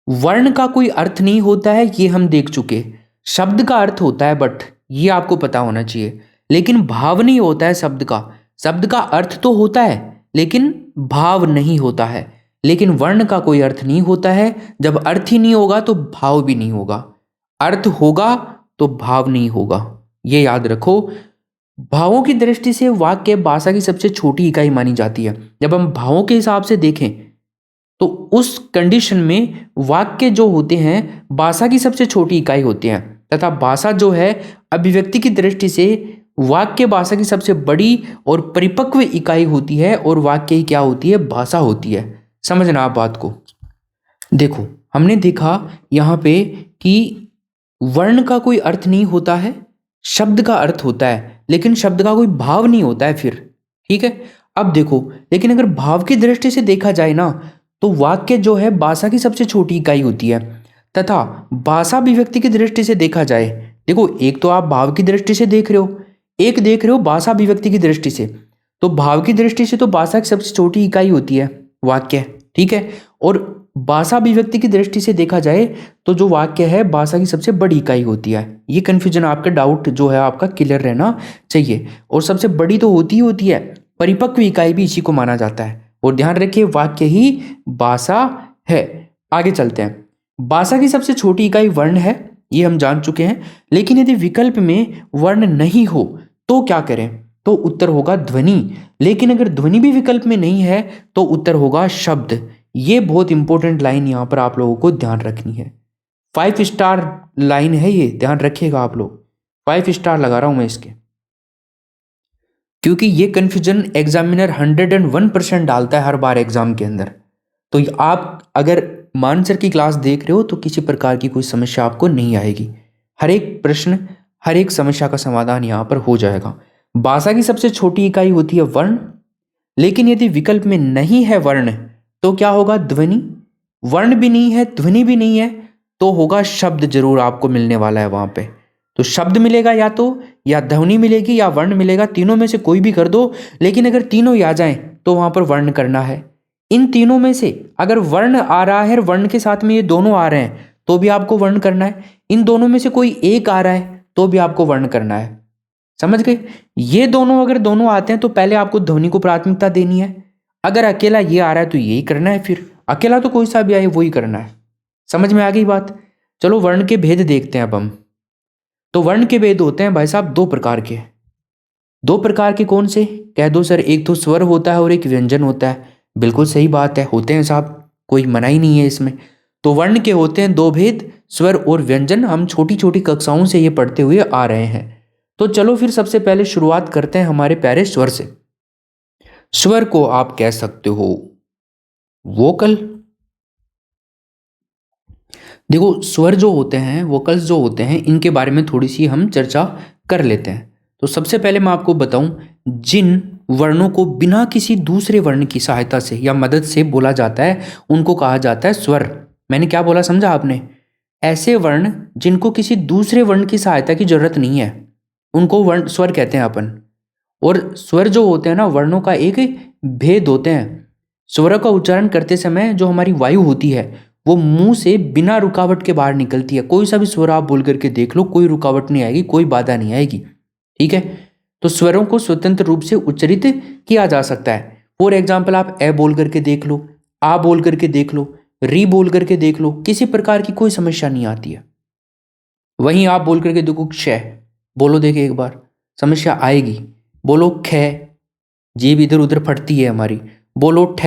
वर्ण का कोई अर्थ नहीं होता है, ये हम देख चुके। शब्द का अर्थ होता है, बट ये आपको पता होना चाहिए। लेकिन भाव नहीं होता है शब्द का। शब्द का अर्थ तो होता है, लेकिन भाव नहीं होता है। लेकिन वर्ण का कोई अर्थ नहीं होता है। जब अर्थ ही नहीं होगा तो भाव भी नहीं होगा। अर्थ होगा तो भाव नहीं होगा, ये याद रखो। भावों की दृष्टि से वाक्य भाषा की सबसे छोटी इकाई मानी जाती है। जब हम भावों के हिसाब से देखें, तो उस कंडीशन में वाक्य जो होते हैं भाषा की सबसे छोटी इकाई होती हैं, तथा भाषा जो है अभिव्यक्ति की दृष्टि से वाक्य भाषा की सबसे बड़ी और परिपक्व इकाई होती है, और वाक्य ही क्या होती है? भाषा होती है। समझना आप बात को। देखो, हमने देखा यहाँ पे कि वर्ण का कोई अर्थ नहीं होता है, शब्द का अर्थ होता है, लेकिन शब्द का कोई भाव नहीं होता है फिर। ठीक है, अब देखो, लेकिन अगर भाव की दृष्टि से देखा जाए ना, तो वाक्य जो है भाषा की सबसे छोटी इकाई होती है। तथा भाषा अभिव्यक्ति की दृष्टि से देखा जाए, देखो, एक तो आप भाव की दृष्टि से देख रहे हो, एक देख रहे हो भाषा अभिव्यक्ति की दृष्टि से। तो भाव की दृष्टि से तो भाषा की सबसे छोटी इकाई होती है वाक्य, ठीक है। और भाषा अभिव्यक्ति की दृष्टि से देखा जाए तो जो वाक्य है भाषा की सबसे बड़ी इकाई होती है। ये कन्फ्यूजन, आपका डाउट जो है आपका क्लियर रहना चाहिए। और सबसे बड़ी तो होती ही होती है, परिपक्व इकाई भी इसी को माना जाता है। और ध्यान रखिए, वाक्य ही भाषा है। आगे चलते हैं। भाषा की सबसे छोटी इकाई वर्ण है, ये हम जान चुके हैं। लेकिन यदि विकल्प में वर्ण नहीं हो तो क्या करें? तो उत्तर होगा ध्वनि। लेकिन अगर ध्वनि भी विकल्प में नहीं है तो उत्तर होगा शब्द। ये बहुत इंपॉर्टेंट लाइन यहां पर आप लोगों को ध्यान रखनी है। 5 स्टार लाइन है ये, ध्यान रखिएगा आप लोग। 5 स्टार लगा रहा हूं मैं इसके, क्योंकि ये कन्फ्यूजन एग्जामिनर 101% डालता है हर बार एग्जाम के अंदर। तो आप अगर मानसर की क्लास देख रहे हो तो किसी प्रकार की कोई समस्या आपको नहीं आएगी। हर एक प्रश्न, हर एक समस्या का समाधान यहाँ पर हो जाएगा। भाषा की सबसे छोटी इकाई होती है वर्ण, लेकिन यदि विकल्प में नहीं है वर्ण तो क्या होगा? ध्वनि। वर्ण भी नहीं है, ध्वनि भी नहीं है, तो होगा शब्द जरूर आपको मिलने वाला है वहां पे। तो शब्द मिलेगा या तो, या ध्वनि मिलेगी या वर्ण मिलेगा, तीनों में से कोई भी कर दो। लेकिन अगर तीनों ही आ जाएं तो वहां पर वर्ण करना है। इन तीनों में से अगर वर्ण आ रहा है, वर्ण के साथ में ये दोनों आ रहे हैं, तो भी आपको वर्ण करना है। इन दोनों में से कोई एक आ रहा है तो भी आपको वर्ण करना है। समझ गए? ये दोनों अगर दोनों आते हैं तो पहले आपको ध्वनि को प्राथमिकता देनी है। अगर अकेला ये आ रहा है तो यही करना है, फिर अकेला तो कोई सा भी आए वही करना है। समझ में आ गई बात? चलो वर्ण के भेद देखते हैं अब हम। तो वर्ण के भेद होते हैं भाई साहब 2 प्रकार के। 2 प्रकार के कौन से? कह दो सर। एक तो स्वर होता है और एक व्यंजन होता है। बिल्कुल सही बात है, होते हैं साहब, कोई मना ही नहीं है इसमें। तो वर्ण के होते हैं 2 भेद, स्वर और व्यंजन। हम छोटी छोटी कक्षाओं से ये पढ़ते हुए आ रहे हैं। तो चलो फिर सबसे पहले शुरुआत करते हैं हमारे प्यारे स्वर से। स्वर को आप कह सकते हो वोकल। देखो, स्वर जो होते हैं, वोकल्स जो होते हैं, इनके बारे में थोड़ी सी हम चर्चा कर लेते हैं। तो सबसे पहले मैं आपको बताऊं, जिन वर्णों को बिना किसी दूसरे वर्ण की सहायता से या मदद से बोला जाता है उनको कहा जाता है स्वर। मैंने क्या बोला समझा आपने? ऐसे वर्ण जिनको किसी दूसरे वर्ण की सहायता की जरूरत नहीं है उनको वर्ण स्वर कहते हैं अपन। और स्वर जो होते हैं ना, वर्णों का एक भेद होते हैं। स्वर का उच्चारण करते समय जो हमारी वायु होती है वो मुंह से बिना रुकावट के बाहर निकलती है। कोई सा भी स्वर आप बोल करके देख लो, कोई रुकावट नहीं आएगी, कोई बाधा नहीं आएगी। ठीक है, तो स्वरों को स्वतंत्र रूप से उच्चरित किया जा सकता है। फॉर एग्जाम्पल आप ए बोल करके देख लो, आ बोल करके देख लो, री बोल करके देख लो, किसी प्रकार की कोई समस्या नहीं आती है। वहीं आप बोल करके देखो क्ष, बोलो देखे एक बार, समस्या आएगी। बोलो ख, जीभ इधर उधर फटती है हमारी। बोलो ठ,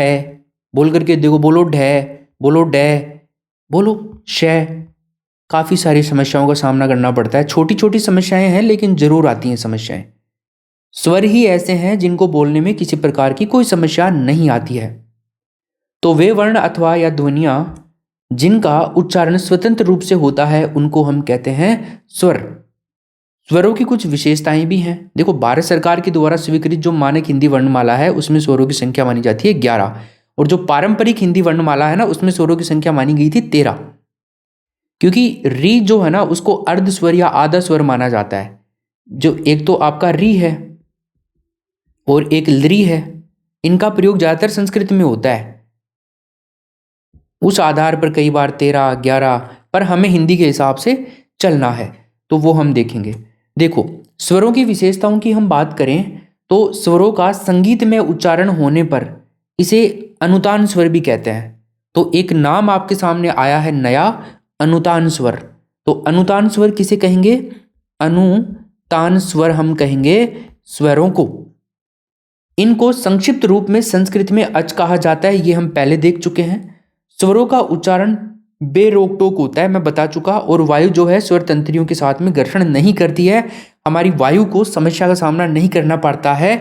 बोल करके देखो, बोलो ढ, बोलो डे, बोलो श, काफी सारी समस्याओं का सामना करना पड़ता है। छोटी छोटी समस्याएं हैं लेकिन जरूर आती हैं समस्याएं। स्वर ही ऐसे हैं जिनको बोलने में किसी प्रकार की कोई समस्या नहीं आती है। तो वे वर्ण अथवा या ध्वनियां जिनका उच्चारण स्वतंत्र रूप से होता है उनको हम कहते हैं स्वर। स्वरों की कुछ विशेषताएं भी हैं। देखो, भारत सरकार के द्वारा स्वीकृत जो मानक हिंदी वर्णमाला है उसमें स्वरों की संख्या मानी जाती है 11, और जो पारंपरिक हिंदी वर्णमाला है ना उसमें स्वरों की संख्या मानी गई थी 13। क्योंकि री जो है ना उसको अर्ध स्वर या आधा स्वर माना जाता है। जो एक तो आपका री है और एक लरी है, इनका प्रयोग ज्यादातर संस्कृत में होता है। उस आधार पर कई बार 13, 11, पर हमें हिंदी के हिसाब से चलना है तो वो हम देखेंगे। देखो, स्वरों की विशेषताओं की हम बात करें तो स्वरों का संगीत में उच्चारण होने पर इसे अनुतान स्वर भी कहते हैं। तो एक नाम आपके सामने आया है नया, अनुतान स्वर। तो अनुतान स्वर किसे कहेंगे? अनुतान स्वर हम कहेंगे स्वरों को। इनको संक्षिप्त रूप में संस्कृत में अच कहा जाता है, ये हम पहले देख चुके हैं। स्वरों का उच्चारण बेरोक टोक होता है, मैं बता चुका। और वायु जो है स्वर तंत्रियों के साथ में घर्षण नहीं करती है। हमारी वायु को समस्या का सामना नहीं करना पड़ता है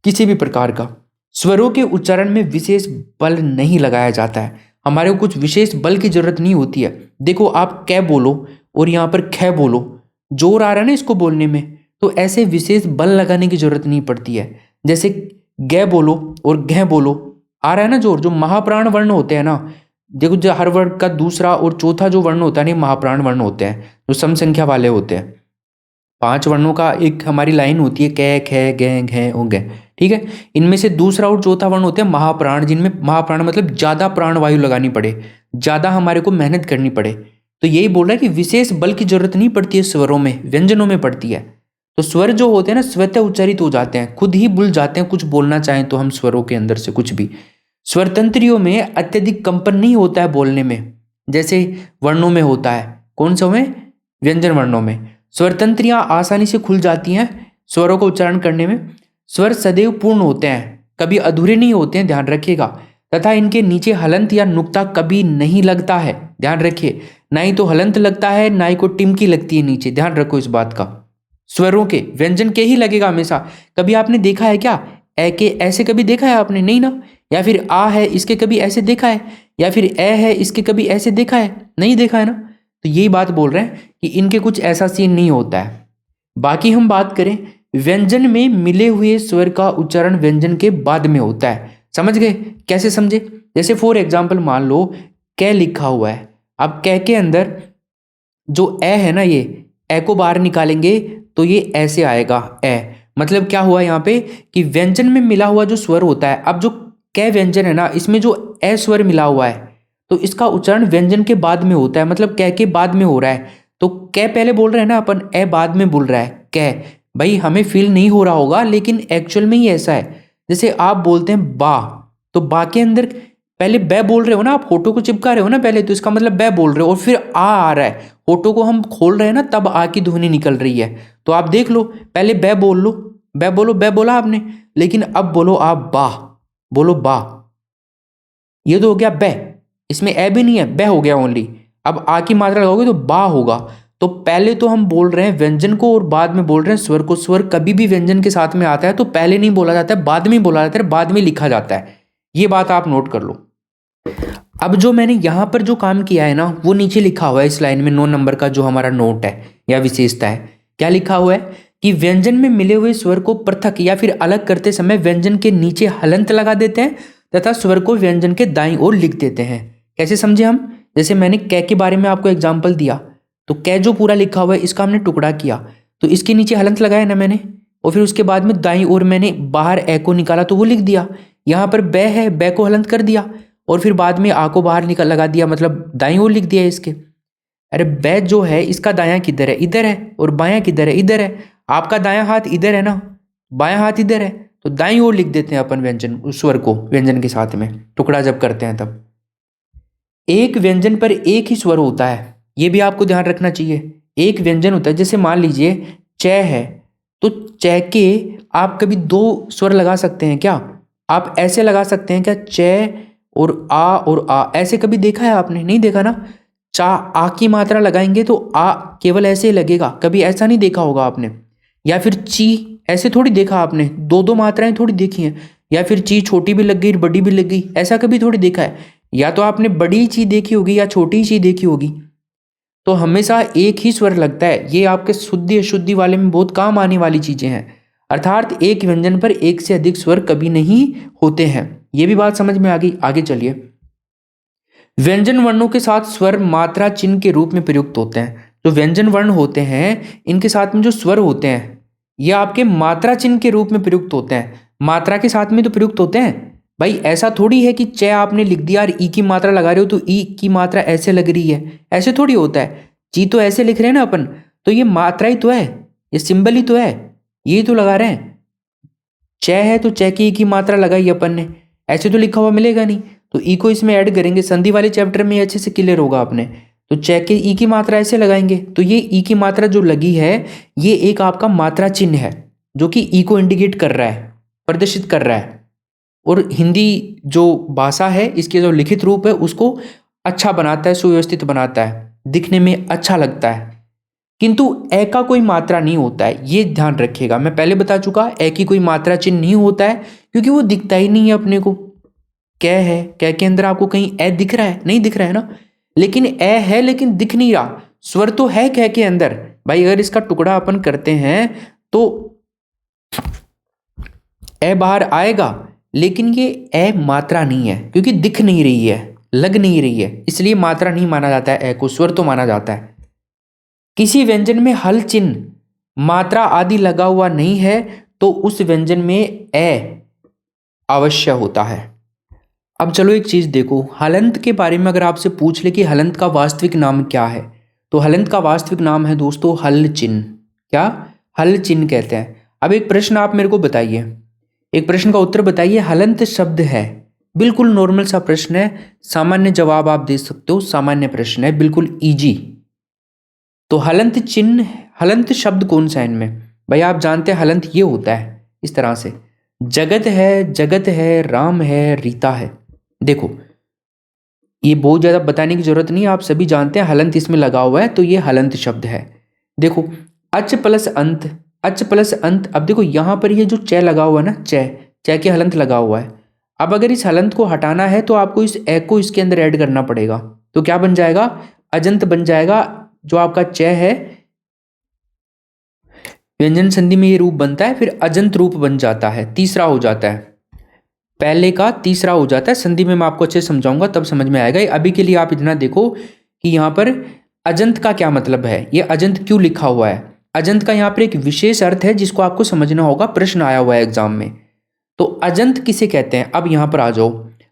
किसी भी प्रकार का। स्वरों के उच्चारण में विशेष बल नहीं लगाया जाता है, हमारे को कुछ विशेष बल की जरूरत नहीं होती है। देखो, आप कै बोलो और यहाँ पर ख बोलो, जोर आ रहा है ना इसको बोलने में, तो ऐसे विशेष बल लगाने की जरूरत नहीं पड़ती है। जैसे ग बोलो और घ बोलो, आ रहा है ना जोर। जो महाप्राण वर्ण होते हैं ना, देखो जो हर वर्ण का दूसरा और चौथा जो वर्ण होता है ना, महाप्राण वर्ण होते हैं जो सम संख्या वाले होते हैं। 5 वर्णों का एक हमारी लाइन होती है, कै ख ग घ और ग। ठीक है, इनमें से दूसरा और चौथा वर्ण होते हैं महाप्राण, जिनमें महाप्राण मतलब ज्यादा प्राण वायु लगानी पड़े, ज्यादा हमारे को मेहनत करनी पड़े। तो यही बोल रहा है कि विशेष बल की जरूरत नहीं पड़ती है स्वरों में, व्यंजनों में पड़ती है। तो स्वर जो होते हैं ना स्वतः उच्चारित हो जाते हैं, खुद ही बुल जाते हैं। कुछ बोलना चाहें तो हम स्वरों के अंदर से कुछ भी। स्वर तंत्रियों में अत्यधिक कंपन नहीं होता है बोलने में, जैसे वर्णों में होता है। कौन सा में? व्यंजन वर्णों में स्वर तंत्रियां आसानी से खुल जाती हैं स्वरों का उच्चारण करने में। स्वर सदैव पूर्ण होते हैं, कभी अधूरे नहीं होते हैं, ध्यान रखिएगा। तथा इनके नीचे हलंत या नुक्ता कभी नहीं लगता है, ध्यान रखिए। ना ही तो हलंत लगता है, ना ही को टिमकी लगती है नीचे, ध्यान रखो इस बात का। स्वरों के व्यंजन के ही लगेगा हमेशा। कभी आपने देखा है क्या ए के ऐसे कभी देखा है आपने? नहीं ना। या फिर आ है इसके कभी ऐसे देखा है? या फिर ए है इसके कभी ऐसे देखा है? नहीं देखा है ना। तो यही बात बोल रहे हैं कि इनके कुछ ऐसा सीन नहीं होता है। बाकी हम बात करें, व्यंजन में मिले हुए स्वर का उच्चारण व्यंजन के बाद में होता है। समझ गए? कैसे समझे? जैसे फॉर एग्जाम्पल मान लो कै लिखा हुआ है, अब कै के अंदर जो ए है ना, ये ए को बाहर निकालेंगे तो ये ऐसे आएगा ए। मतलब क्या हुआ यहाँ पे कि व्यंजन में मिला हुआ जो स्वर होता है, अब जो कै व्यंजन है ना इसमें जो ए स्वर मिला हुआ है तो इसका उच्चारण व्यंजन के बाद में होता है, मतलब कै के बाद में हो रहा है। तो कै पहले बोल रहे हैं ना अपन, ए बाद में बोल रहा है कै। भाई हमें फील नहीं हो रहा होगा लेकिन एक्चुअल में ही ऐसा है। जैसे आप बोलते हैं बा, तो बा के अंदर पहले बै बोल रहे हो ना, आप होठों को चिपका रहे हो ना पहले, तो इसका मतलब बै बोल रहे हो। और फिर आ रहा है, होठों को हम खोल रहे हैं ना तब आ की ध्वनि निकल रही है। तो आप देख लो, पहले बै बोल लो, बै बोलो, बै बोला आपने, लेकिन अब बोलो आप बा, बोलो बा। ये तो हो गया बै, इसमें ए भी नहीं है, बै हो गया ओनली। अब आ की मात्रा लगाओगे तो बा होगा। तो पहले तो हम बोल रहे हैं व्यंजन को और बाद में बोल रहे हैं स्वर को। स्वर कभी भी व्यंजन के साथ में आता है तो पहले नहीं बोला जाता है, बाद में बोला जाता है, बाद में लिखा जाता है। ये बात आप नोट कर लो। अब जो मैंने यहां पर जो काम किया है ना वो नीचे लिखा हुआ है इस लाइन में, 9 नंबर का जो हमारा नोट है या विशेषता है। क्या लिखा हुआ है कि व्यंजन में मिले हुए स्वर को पृथक या फिर अलग करते समय व्यंजन के नीचे हलंत लगा देते हैं तथा स्वर को व्यंजन के दाईं ओर लिख देते हैं। कैसे समझे हम? जैसे मैंने कै के बारे में आपको एग्जाम्पल दिया, तो कै जो पूरा लिखा हुआ है इसका हमने टुकड़ा किया, तो इसके नीचे हलंत लगाया ना मैंने, और फिर उसके बाद में दाईं ओर मैंने बाहर ए को निकाला तो वो लिख दिया। यहाँ पर बै है, बै को हलंत कर दिया और फिर बाद में आ को बाहर निकाल लगा दिया, मतलब दाईं ओर लिख दिया इसके। अरे बै जो है इसका दायां किधर है? इधर है। और बायां किधर है? इधर है। आपका दायां हाथ इधर है ना, बायां हाथ इधर है, तो दाईं ओर लिख देते हैं अपन व्यंजन, उस स्वर को व्यंजन के साथ में टुकड़ा जब करते हैं तब। एक व्यंजन पर एक ही स्वर होता है, ये भी आपको ध्यान रखना चाहिए। एक व्यंजन होता है, जैसे मान लीजिए च है, तो च के आप कभी दो स्वर लगा सकते हैं क्या? आप ऐसे लगा सकते हैं क्या? च और आ ऐसे कभी देखा है आपने? नहीं देखा ना। चा आ की मात्रा लगाएंगे तो आ केवल ऐसे लगेगा, कभी ऐसा नहीं देखा होगा आपने। या फिर ची ऐसे थोड़ी देखा आपने, दो दो मात्राएं थोड़ी देखी हैं। या फिर ची छोटी भी लग गई बड़ी भी लग गई, ऐसा कभी थोड़ी देखा है। या तो आपने बड़ी ची देखी होगी या छोटी ची देखी होगी। तो हमेशा एक ही स्वर लगता है, ये आपके शुद्धि अशुद्धि वाले में बहुत काम आने वाली चीजें हैं। अर्थात एक व्यंजन पर एक से अधिक स्वर कभी नहीं होते हैं। ये भी बात समझ में आ गई। आगे चलिए। व्यंजन वर्णों के साथ स्वर मात्रा चिन्ह के रूप में प्रयुक्त होते हैं। जो व्यंजन वर्ण होते हैं इनके साथ में जो स्वर होते हैं ये आपके मात्रा चिन्ह के रूप में प्रयुक्त होते हैं। मात्रा के साथ में तो प्रयुक्त होते हैं भाई। ऐसा थोड़ी है कि च आपने लिख दिया और ई की मात्रा लगा रहे हो तो ई की मात्रा ऐसे लग रही है, ऐसे थोड़ी होता है। ची तो ऐसे लिख रहे हैं ना अपन, तो ये मात्रा ही तो है, ये सिंबल ही तो है, ये तो लगा रहे हैं। च है तो च की ई की मात्रा लगाई अपन ने, ऐसे तो लिखा हुआ मिलेगा नहीं। तो ई को इसमें ऐड करेंगे, संधि वाले चैप्टर में अच्छे से क्लियर होगा आपने। तो च के ई की मात्रा ऐसे लगाएंगे, तो ये ई की मात्रा जो लगी है ये एक आपका मात्रा चिन्ह है जो कि ई को इंडिकेट कर रहा है, प्रदर्शित कर रहा है। और हिंदी जो भाषा है इसके जो लिखित रूप है उसको अच्छा बनाता है, सुव्यवस्थित बनाता है, दिखने में अच्छा लगता है। किंतु ए का कोई मात्रा नहीं होता है, ये ध्यान रखिएगा। मैं पहले बता चुका, ए की कोई मात्रा चिन्ह नहीं होता है क्योंकि वो दिखता ही नहीं है अपने को। कै है, कै के अंदर आपको कहीं ए दिख रहा है? नहीं दिख रहा है ना। लेकिन ए है लेकिन दिख नहीं रहा, स्वर तो है कै के अंदर भाई। अगर इसका टुकड़ा अपन करते हैं तो ए बाहर आएगा, लेकिन ये ए मात्रा नहीं है क्योंकि दिख नहीं रही है, लग नहीं रही है, इसलिए मात्रा नहीं माना जाता है ए को, स्वर तो माना जाता है। किसी व्यंजन में हल चिन्ह मात्रा आदि लगा हुआ नहीं है तो उस व्यंजन में ए अवश्य होता है। अब चलो एक चीज देखो, हलंत के बारे में अगर आपसे पूछ ले कि हलंत का वास्तविक नाम क्या है, तो हलंत का वास्तविक नाम है दोस्तों हल चिन्ह। क्या? हल चिन्ह कहते हैं। अब एक प्रश्न आप मेरे को बताइए, एक प्रश्न का उत्तर बताइए। हलंत शब्द है, बिल्कुल नॉर्मल सा प्रश्न है, सामान्य जवाब आप दे सकते हो, सामान्य प्रश्न है, बिल्कुल इजी। तो हलंत चिन्ह, हलंत शब्द कौन सा है इनमें? भाई आप जानते हैं हलंत ये होता है इस तरह से, जगत है, जगत है, राम है, रीता है। देखो ये बहुत ज्यादा बताने की जरूरत नहीं, आप सभी जानते हैं हलंत इसमें लगा हुआ है, तो ये हलंत शब्द है। देखो अच प्लस अंत, अच प्लस अंत। अब देखो यहां पर ये जो च लगा हुआ है ना, च के हलंत लगा हुआ है। अब अगर इस हलंत को हटाना है तो आपको इस ए को इसके अंदर ऐड करना पड़ेगा, तो क्या बन जाएगा? अजंत बन जाएगा। जो आपका च है व्यंजन संधि में ये रूप बनता है, फिर अजंत रूप बन जाता है, तीसरा हो जाता है, पहले का तीसरा हो जाता है। संधि में मैं आपको अच्छे से समझाऊंगा तब समझ में आएगा। अभी के लिए आप इतना देखो कि यहाँ पर अजंत का क्या मतलब है, ये अजंत क्यों लिखा हुआ है। अजंत का यहाँ पर एक विशेष अर्थ है जिसको आपको समझना होगा, प्रश्न आया हुआ है एग्जाम में। तो अजंत किसे कहते हैं? अब यहाँ पर आ जाओ,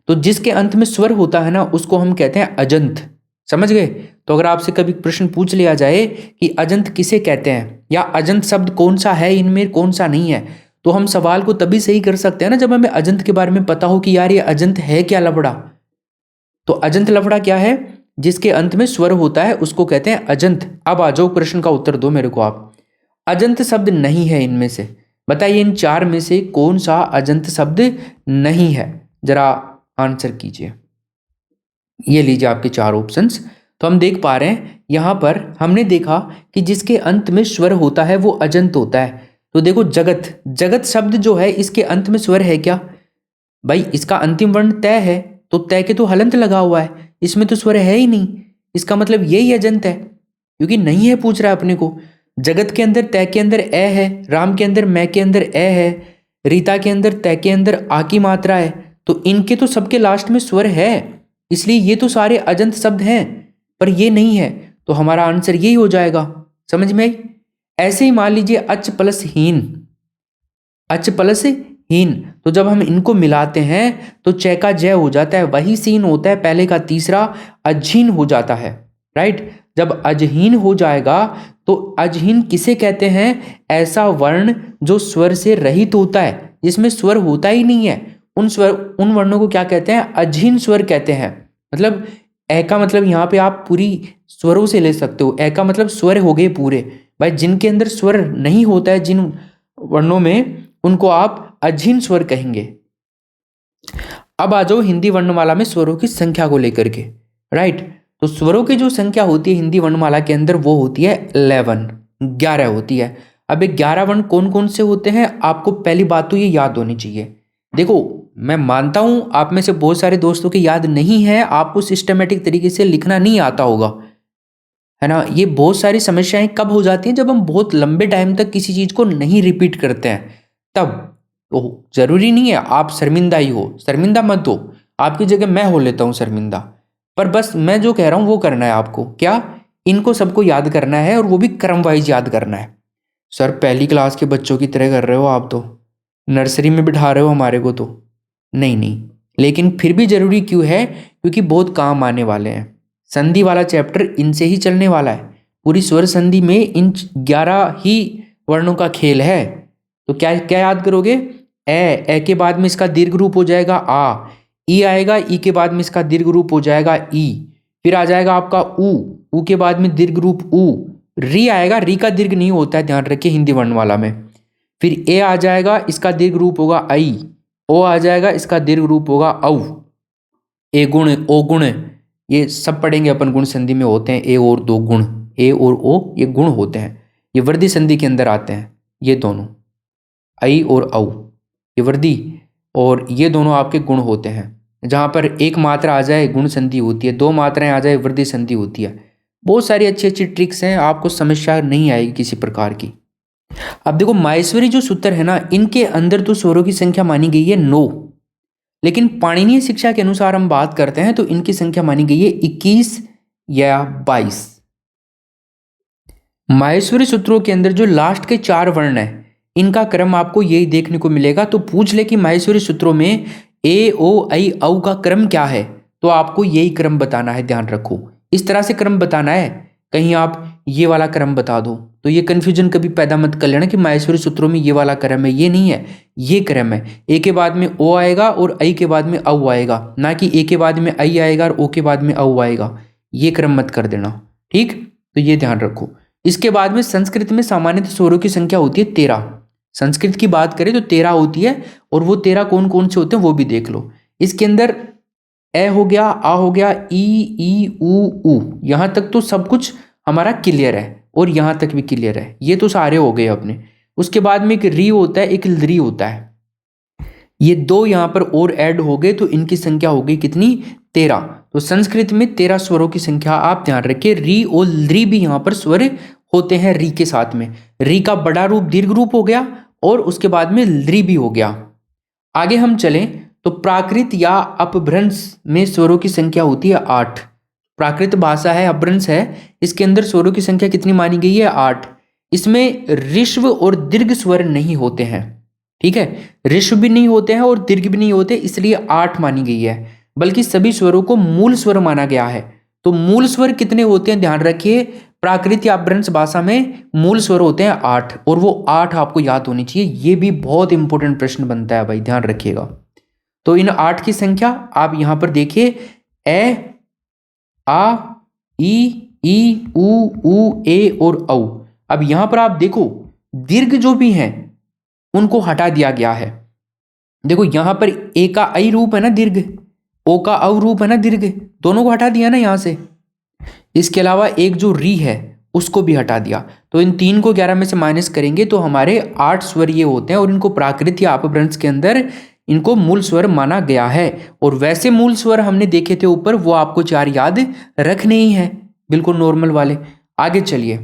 तो जिसके अंत में स्वर होता है ना उसको हम कहते हैं अजंत। समझ गए? तो अगर आपसे कभी प्रश्न पूछ लिया जाए कि अजंत किसे कहते हैं या अजंत शब्द कौन सा है इनमें, कौन सा नहीं है, तो हम सवाल को तभी सही कर सकते हैं ना जब हमें अजंत के बारे में पता हो कि यार ये अजंत है क्या, लफड़ा। तो अजंत लफड़ा क्या है? जिसके अंत में स्वर होता है उसको कहते हैं अजंत। अब आ जाओ, प्रश्न का उत्तर दो मेरे को आप। अजंत शब्द नहीं है इनमें से, बताइए इन चार में से कौन सा अजंत शब्द नहीं है? जरा आंसर कीजिए। ये लीजिए आपके चार ऑप्शंस। तो हम देख पा रहे हैं यहां पर हमने देखा कि जिसके अंत में स्वर होता है वो अजंत होता है। तो देखो जगत, जगत शब्द जो है इसके अंत में स्वर है क्या? भाई इसका अंतिम वर्ण तय है, तो तय के तो हलंत लगा हुआ है, इसमें तो स्वर है ही नहीं, इसका मतलब यही अजंत है, क्योंकि नहीं है पूछ रहा है अपने को। जगत के अंदर तय के अंदर ए है, राम के अंदर मैं के अंदर ए है, रीता के अंदर तय के अंदर आ की मात्रा है। तो इनके तो सबके लास्ट में स्वर है, इसलिए ये तो सारे अजंत शब्द हैं, पर ये नहीं है, तो हमारा आंसर यही हो जाएगा। समझ में आई? ऐसे ही मान लीजिए अच प्लस हीन, अच प्लस हीन, तो जब हम इनको मिलाते हैं तो च का जय हो जाता है, वही सीन होता है पहले का तीसरा, अजहीन हो जाता है। राइट? जब अजहीन हो जाएगा तो अजहीन किसे कहते हैं? ऐसा वर्ण जो स्वर से रहित होता है, जिसमें स्वर होता ही नहीं है, उन वर्णों को क्या कहते हैं? अजहीन स्वर कहते हैं। मतलब ए का मतलब यहाँ पे आप पूरी स्वरों से ले सकते हो, ए का मतलब स्वर हो गए पूरे। भाई जिनके अंदर स्वर नहीं होता है जिन वर्णों में, उनको आप अजहीन स्वर कहेंगे। अब आ जाओ हिंदी वर्णमाला में स्वरों की संख्या को लेकर के। राइट? तो स्वरों की जो संख्या होती है हिंदी वर्णमाला के अंदर वो होती है 11, 11 होती है। अब ये 11 वर्ण कौन कौन से होते हैं, आपको पहली बात तो ये याद होनी चाहिए। देखो, मैं मानता हूं आप में से बहुत सारे दोस्तों के याद नहीं है, आपको सिस्टमेटिक तरीके से लिखना नहीं आता होगा, है ना। ये बहुत सारी समस्याएं कब हो जाती हैं? जब हम बहुत लंबे टाइम तक किसी चीज को नहीं रिपीट करते हैं, तब। तो जरूरी नहीं है आप शर्मिंदा ही हो, शर्मिंदा मत हो, आपकी जगह मैं हो लेता हूं शर्मिंदा, पर बस मैं जो कह रहा हूं वो करना है आपको। क्या? इनको सबको याद करना है, और वो भी क्रम वाइज याद करना है। सर पहली क्लास के बच्चों की तरह कर रहे हो आप, तो नर्सरी में बिठा रहे हो हमारे को तो। नहीं नहीं, लेकिन फिर भी जरूरी क्यों है? क्योंकि बहुत काम आने वाले हैं। संधि वाला चैप्टर इनसे ही चलने वाला है, पूरी स्वर संधि में इन 11 ही वर्णों का खेल है। तो क्या क्या याद करोगे? ए के बाद में इसका दीर्घ रूप हो जाएगा आ, ई आएगा, ई के बाद में इसका दीर्घ रूप हो जाएगा ई, फिर आ जाएगा आपका ऊ के बाद में दीर्घ रूप ऊ, री आएगा, री का दीर्घ नहीं होता है, ध्यान रखिए हिंदी वर्णमाला में। फिर ए आ जाएगा, इसका दीर्घ रूप होगा आई, ओ आ जाएगा, इसका दीर्घ रूप होगा औ, ए गुण, ओ गुण, ये सब पढ़ेंगे अपन, गुण संधि में होते हैं ए और दो गुण, ए और ओ ये गुण होते हैं, ये वृद्धि संधि के अंदर आते हैं, ये दोनों आई और औ, ये वृद्धि, और ये दोनों आपके गुण होते हैं। जहाँ पर एक मात्रा आ जाए गुण संधि होती है, दो मात्राएं आ जाए वृद्धि संधि होती है। बहुत सारी अच्छी अच्छी ट्रिक्स हैं, आपको समस्या नहीं आएगी किसी प्रकार की। अब देखो, माहेश्वरी जो सूत्र है ना, इनके अंदर तो स्वरों की संख्या मानी गई है 9, लेकिन पाणिनीय शिक्षा के अनुसार हम बात करते हैं तो इनकी संख्या मानी गई है 21 या 22। माहेश्वरी सूत्रों के अंदर जो लास्ट के 4 वर्ण है, इनका क्रम आपको यही देखने को मिलेगा। तो पूछ ले कि माहेश्वरी सूत्रों में ए ओ आई औ का क्रम क्या है, तो आपको यही क्रम बताना है। ध्यान रखो, इस तरह से क्रम बताना है, कहीं आप ये वाला क्रम बता दो तो ये कंफ्यूजन कभी पैदा मत कर लेना कि माहेश्वरी सूत्रों में ये वाला क्रम है, ये नहीं है, ये क्रम है। ए के बाद में ओ आएगा और आई के बाद में औ आएगा, ना कि ए के बाद में आई आएगा और ओ के बाद में औ आएगा, ये क्रम मत कर देना। ठीक? तो ये ध्यान रखो। इसके बाद में संस्कृत में सामान्यतः स्वरों की संख्या होती है 13। संस्कृत की बात करें तो 13 होती है, और वो 13 कौन कौन से होते हैं वो भी देख लो। इसके अंदर ए हो गया, आ हो गया, ई ऊ, यहां तक तो सब कुछ हमारा क्लियर है, और यहां तक भी क्लियर है, ये तो सारे हो गए अपने। उसके बाद में एक री होता है, एक ली होता है, ये दो यहां पर और ऐड हो गए, तो इनकी संख्या हो गई कितनी? 13। तो संस्कृत में 13 स्वरों की संख्या आप ध्यान रखिए। री और ली भी यहां पर स्वर होते हैं री के साथ में। री का बड़ा रूप दीर्घ रूप हो गया, और उसके बाद में ली भी हो गया। आगे हम चलें तो प्राकृत या अपभ्रंश में स्वरों की संख्या होती है 8। प्राकृत भाषा है, अपभ्रंश है, इसके अंदर स्वरों की संख्या कितनी मानी गई है? 8। इसमें ऋस्व और दीर्घ स्वर नहीं होते हैं। ठीक है, ऋस्व भी नहीं होते हैं और दीर्घ भी नहीं होते, इसलिए 8 मानी गई है। बल्कि सभी स्वरों को मूल स्वर माना गया है। तो मूल स्वर कितने होते हैं? ध्यान रखिए, प्राकृत या अपभ्रंश भाषा में मूल स्वर होते हैं 8, और वो 8 आपको याद होनी चाहिए। ये भी बहुत इंपॉर्टेंट प्रश्न बनता है भाई, ध्यान रखिएगा। तो इन 8 की संख्या आप यहां पर देखिए, ए, आ, ई ऊ, ए और औ। अब यहां पर आप देखो, दीर्घ जो भी हैं उनको हटा दिया गया है। देखो यहां पर ए का आई रूप है ना दीर्घ, ओ का औ रूप है ना दीर्घ, दोनों को हटा दिया ना यहां से। इसके अलावा एक जो री है उसको भी हटा दिया। तो इन 3 को 11 में से माइनस करेंगे तो हमारे 8 स्वर ये होते हैं, और इनको प्राकृत या अपभ्रंश के अंदर इनको मूल स्वर माना गया है। और वैसे मूल स्वर हमने देखे थे ऊपर, वो आपको 4 याद रखने ही हैं, बिल्कुल नॉर्मल वाले। आगे चलिए,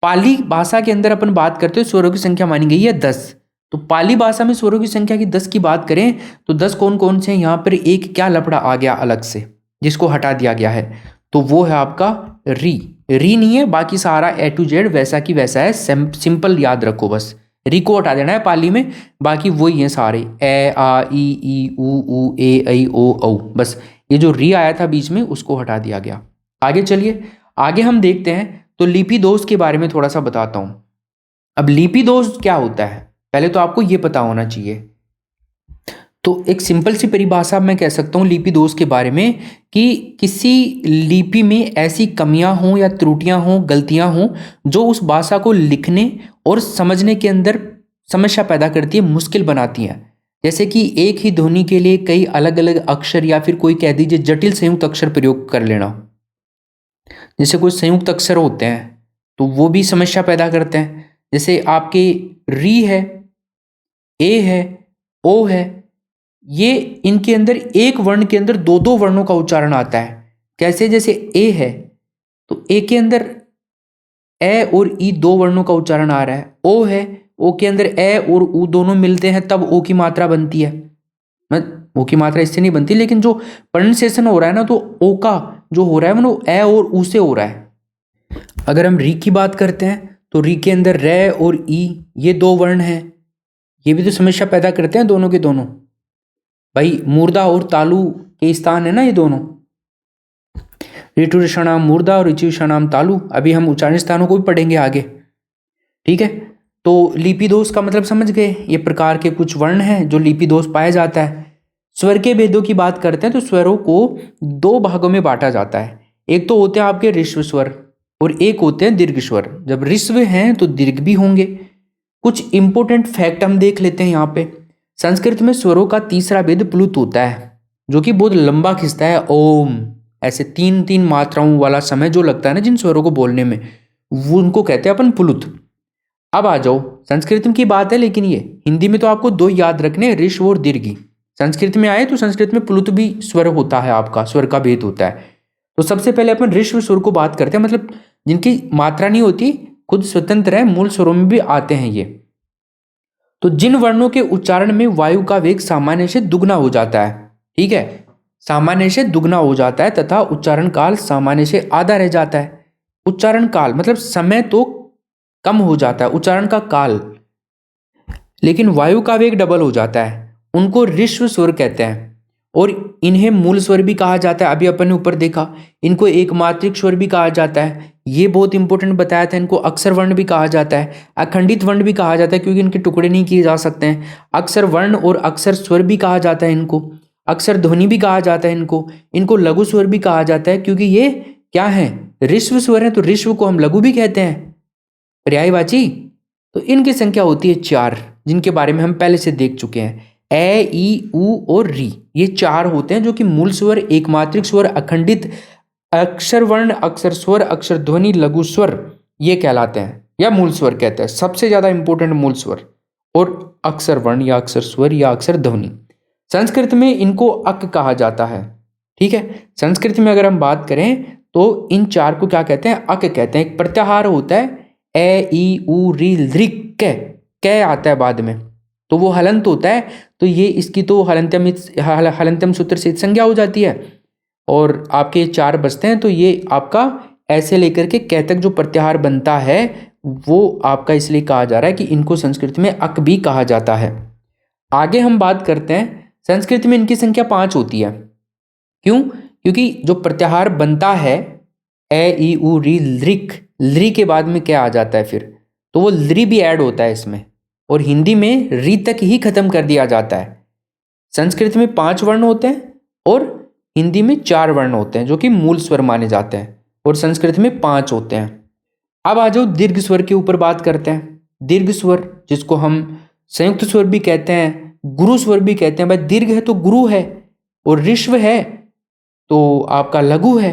पाली भाषा के अंदर अपन बात करते हैं स्वरों की संख्या मानी गई है 10। तो पाली भाषा में स्वरों की संख्या की 10 की बात करें तो 10 कौन कौन से हैं? यहाँ पर एक क्या लफड़ा आ गया अलग से जिसको हटा दिया गया है, तो वो है आपका री। री नहीं है, बाकी सारा ए टू जेड वैसा की वैसा है, सिंपल याद रखो, बस री को हटा देना है पाली में, बाकी वही है सारे, ए आ ई ऊ ए ऐ ओ औ, बस ये जो री आया था बीच में उसको हटा दिया गया। आगे चलिए, आगे हम देखते हैं। तो लिपि दोष के बारे में थोड़ा सा बताता हूं। अब लिपि दोष क्या होता है पहले तो आपको ये पता होना चाहिए। तो एक सिंपल सी परिभाषा मैं कह सकता हूँ लिपि दोष के बारे में कि किसी लिपि में ऐसी कमियां हों या त्रुटियां हों, गलतियां हों जो उस भाषा को लिखने और समझने के अंदर समस्या पैदा करती है, मुश्किल बनाती हैं। जैसे कि एक ही ध्वनि के लिए कई अलग अलग अक्षर या फिर कोई कह दीजिए जटिल संयुक्त अक्षर प्रयोग कर लेना। जैसे कुछ संयुक्त अक्षर होते हैं तो वो भी समस्या पैदा करते हैं। जैसे आपके री है, ए है, ओ है, ये इनके अंदर एक वर्ण के अंदर दो दो वर्णों का उच्चारण आता है। कैसे? जैसे ए है तो ए के अंदर ए और ई दो वर्णों का उच्चारण आ रहा है। ओ है, ओ के अंदर ए और ऊ दोनों मिलते हैं तब ओ की मात्रा बनती है। ओ की मात्रा इससे नहीं बनती, लेकिन जो प्रोनाउंसिएशन हो रहा है ना, तो ओ का जो हो रहा है वो ए और ऊ से हो रहा है। अगर हम री की बात करते हैं तो री के अंदर रे और ई ये दो वर्ण हैं, ये भी तो समस्या पैदा करते हैं दोनों के दोनों। भाई मूर्धा और तालु के स्थान है ना ये दोनों, ऋतु ऋषणाम मूर्धा और ऋचु ऋषणाम तालु। अभी हम उच्चारण स्थानों को भी पढ़ेंगे आगे, ठीक है। तो लिपि दोष का मतलब समझ गए, ये प्रकार के कुछ वर्ण हैं जो लिपि दोष पाया जाता है। स्वर के भेदों की बात करते हैं तो स्वरों को दो भागों में बांटा जाता है। एक तो होते हैं आपके ऋस्व स्वर और एक होते हैं दीर्घ स्वर। जब ऋस्व हैं तो दीर्घ भी होंगे। कुछ इंपॉर्टेंट फैक्ट हम देख लेते हैं यहाँ पे। संस्कृत में स्वरों का तीसरा भेद प्लुत होता है, जो कि बहुत लंबा खिंचता है। ओम, ऐसे तीन तीन मात्राओं वाला समय जो लगता है ना जिन स्वरों को बोलने में, वो उनको कहते हैं अपन प्लुत। अब आ जाओ संस्कृत की बात है, लेकिन ये हिंदी में तो आपको दो याद रखने, ऋस्व और दीर्घ। संस्कृत में आए तो संस्कृत में प्लुत भी स्वर होता है, आपका स्वर का भेद होता है। तो सबसे पहले अपन ऋस्व स्वर को बात करते हैं, मतलब जिनकी मात्रा नहीं होती, खुद स्वतंत्र है, मूल स्वरों में भी आते हैं ये। तो जिन वर्णों के उच्चारण में वायु का वेग सामान्य से दुगना हो जाता है, ठीक है, सामान्य से दुगना हो जाता है तथा उच्चारण काल सामान्य से आधा रह जाता है। उच्चारण काल मतलब समय तो कम हो जाता है, उच्चारण का काल, लेकिन वायु का वेग डबल हो जाता है, उनको ऋस्व स्वर कहते हैं। और इन्हें मूल स्वर भी कहा जाता है। अभी अपन ने ऊपर देखा, इनको एक मात्रिक स्वर भी कहा जाता है, ये बहुत इंपॉर्टेंट बताया था। इनको अक्षर वर्ण भी कहा जाता है, अखंडित वर्ण भी कहा जाता है क्योंकि इनके टुकड़े नहीं किए जा सकते हैं। अक्षर वर्ण और अक्षर स्वर भी कहा जाता है इनको, अक्षर ध्वनि भी कहा जाता है इनको लघु स्वर भी कहा जाता है, क्योंकि ये क्या है, ऋस्व स्वर है, तो ऋस्व को हम लघु भी कहते हैं, पर्यायवाची। तो इनकी संख्या होती है 4, जिनके बारे में हम पहले से देख चुके हैं। ए ई ऊ और री, ये 4 होते हैं जो कि मूल स्वर, एकमात्रिक स्वर, अखंडित, अक्षर वर्ण, अक्षर स्वर, अक्षर ध्वनि, लघु स्वर, ये कहलाते हैं या मूल स्वर कहते हैं। सबसे ज्यादा इंपॉर्टेंट मूल स्वर और अक्षर वर्ण या अक्षर स्वर या अक्षर ध्वनि। संस्कृत में इनको अक कहा जाता है, ठीक है। संस्कृत में अगर हम बात करें तो इन 4 को क्या कहते हैं, अक कहते हैं। एक प्रत्याहार होता है, ए ई ऊ री ऋक कै आता है बाद में, तो वो हलंत होता है, तो ये इसकी तो हलंतम सूत्र से संज्ञा हो जाती है और आपके 4 बचते हैं। तो ये आपका ऐसे लेकर के कै तक जो प्रत्याहार बनता है वो आपका इसलिए कहा जा रहा है कि इनको संस्कृत में अक भी कहा जाता है। आगे हम बात करते हैं, संस्कृत में इनकी संख्या 5 होती है। क्यों? क्योंकि जो प्रत्याहार बनता है ए ई ऊ री ऋक, ली के बाद में क्या आ जाता है फिर, तो वो ली भी ऐड होता है इसमें, और हिंदी में री तक ही खत्म कर दिया जाता है। संस्कृत में 5 वर्ण होते हैं और हिंदी में 4 वर्ण होते हैं जो कि मूल स्वर माने जाते हैं, और संस्कृत में 5 होते हैं। अब आ जाओ दीर्घ स्वर के ऊपर बात करते हैं। दीर्घ स्वर जिसको हम संयुक्त स्वर भी कहते हैं, गुरु स्वर भी कहते हैं। भाई दीर्घ है तो गुरु है, और ऋस्व है तो आपका लघु है।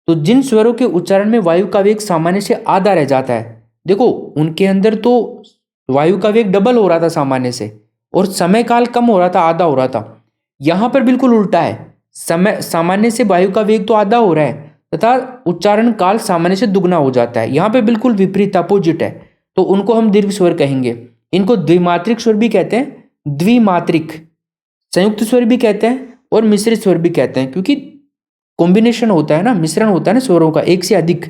तो जिन स्वरों के उच्चारण में वायु का वेग सामान्य से आधा रह जाता है, देखो उनके अंदर तो वायु का वेग डबल हो रहा था सामान्य से, और समय काल कम हो रहा था, आधा हो रहा था। यहां पर बिल्कुल उल्टा है, समय सामान्य से वायु का वेग तो आधा हो रहा है, तथा उच्चारण काल सामान्य से दुगना हो जाता है। यहाँ पे बिल्कुल विपरीत अपोजिट है, तो उनको हम दीर्घ स्वर कहेंगे। इनको द्विमात्रिक स्वर भी कहते हैं, द्विमात्रिक, संयुक्त स्वर भी कहते हैं और मिश्रित स्वर भी कहते हैं, क्योंकि कॉम्बिनेशन होता है ना, मिश्रण होता है ना स्वरों का एक से अधिक,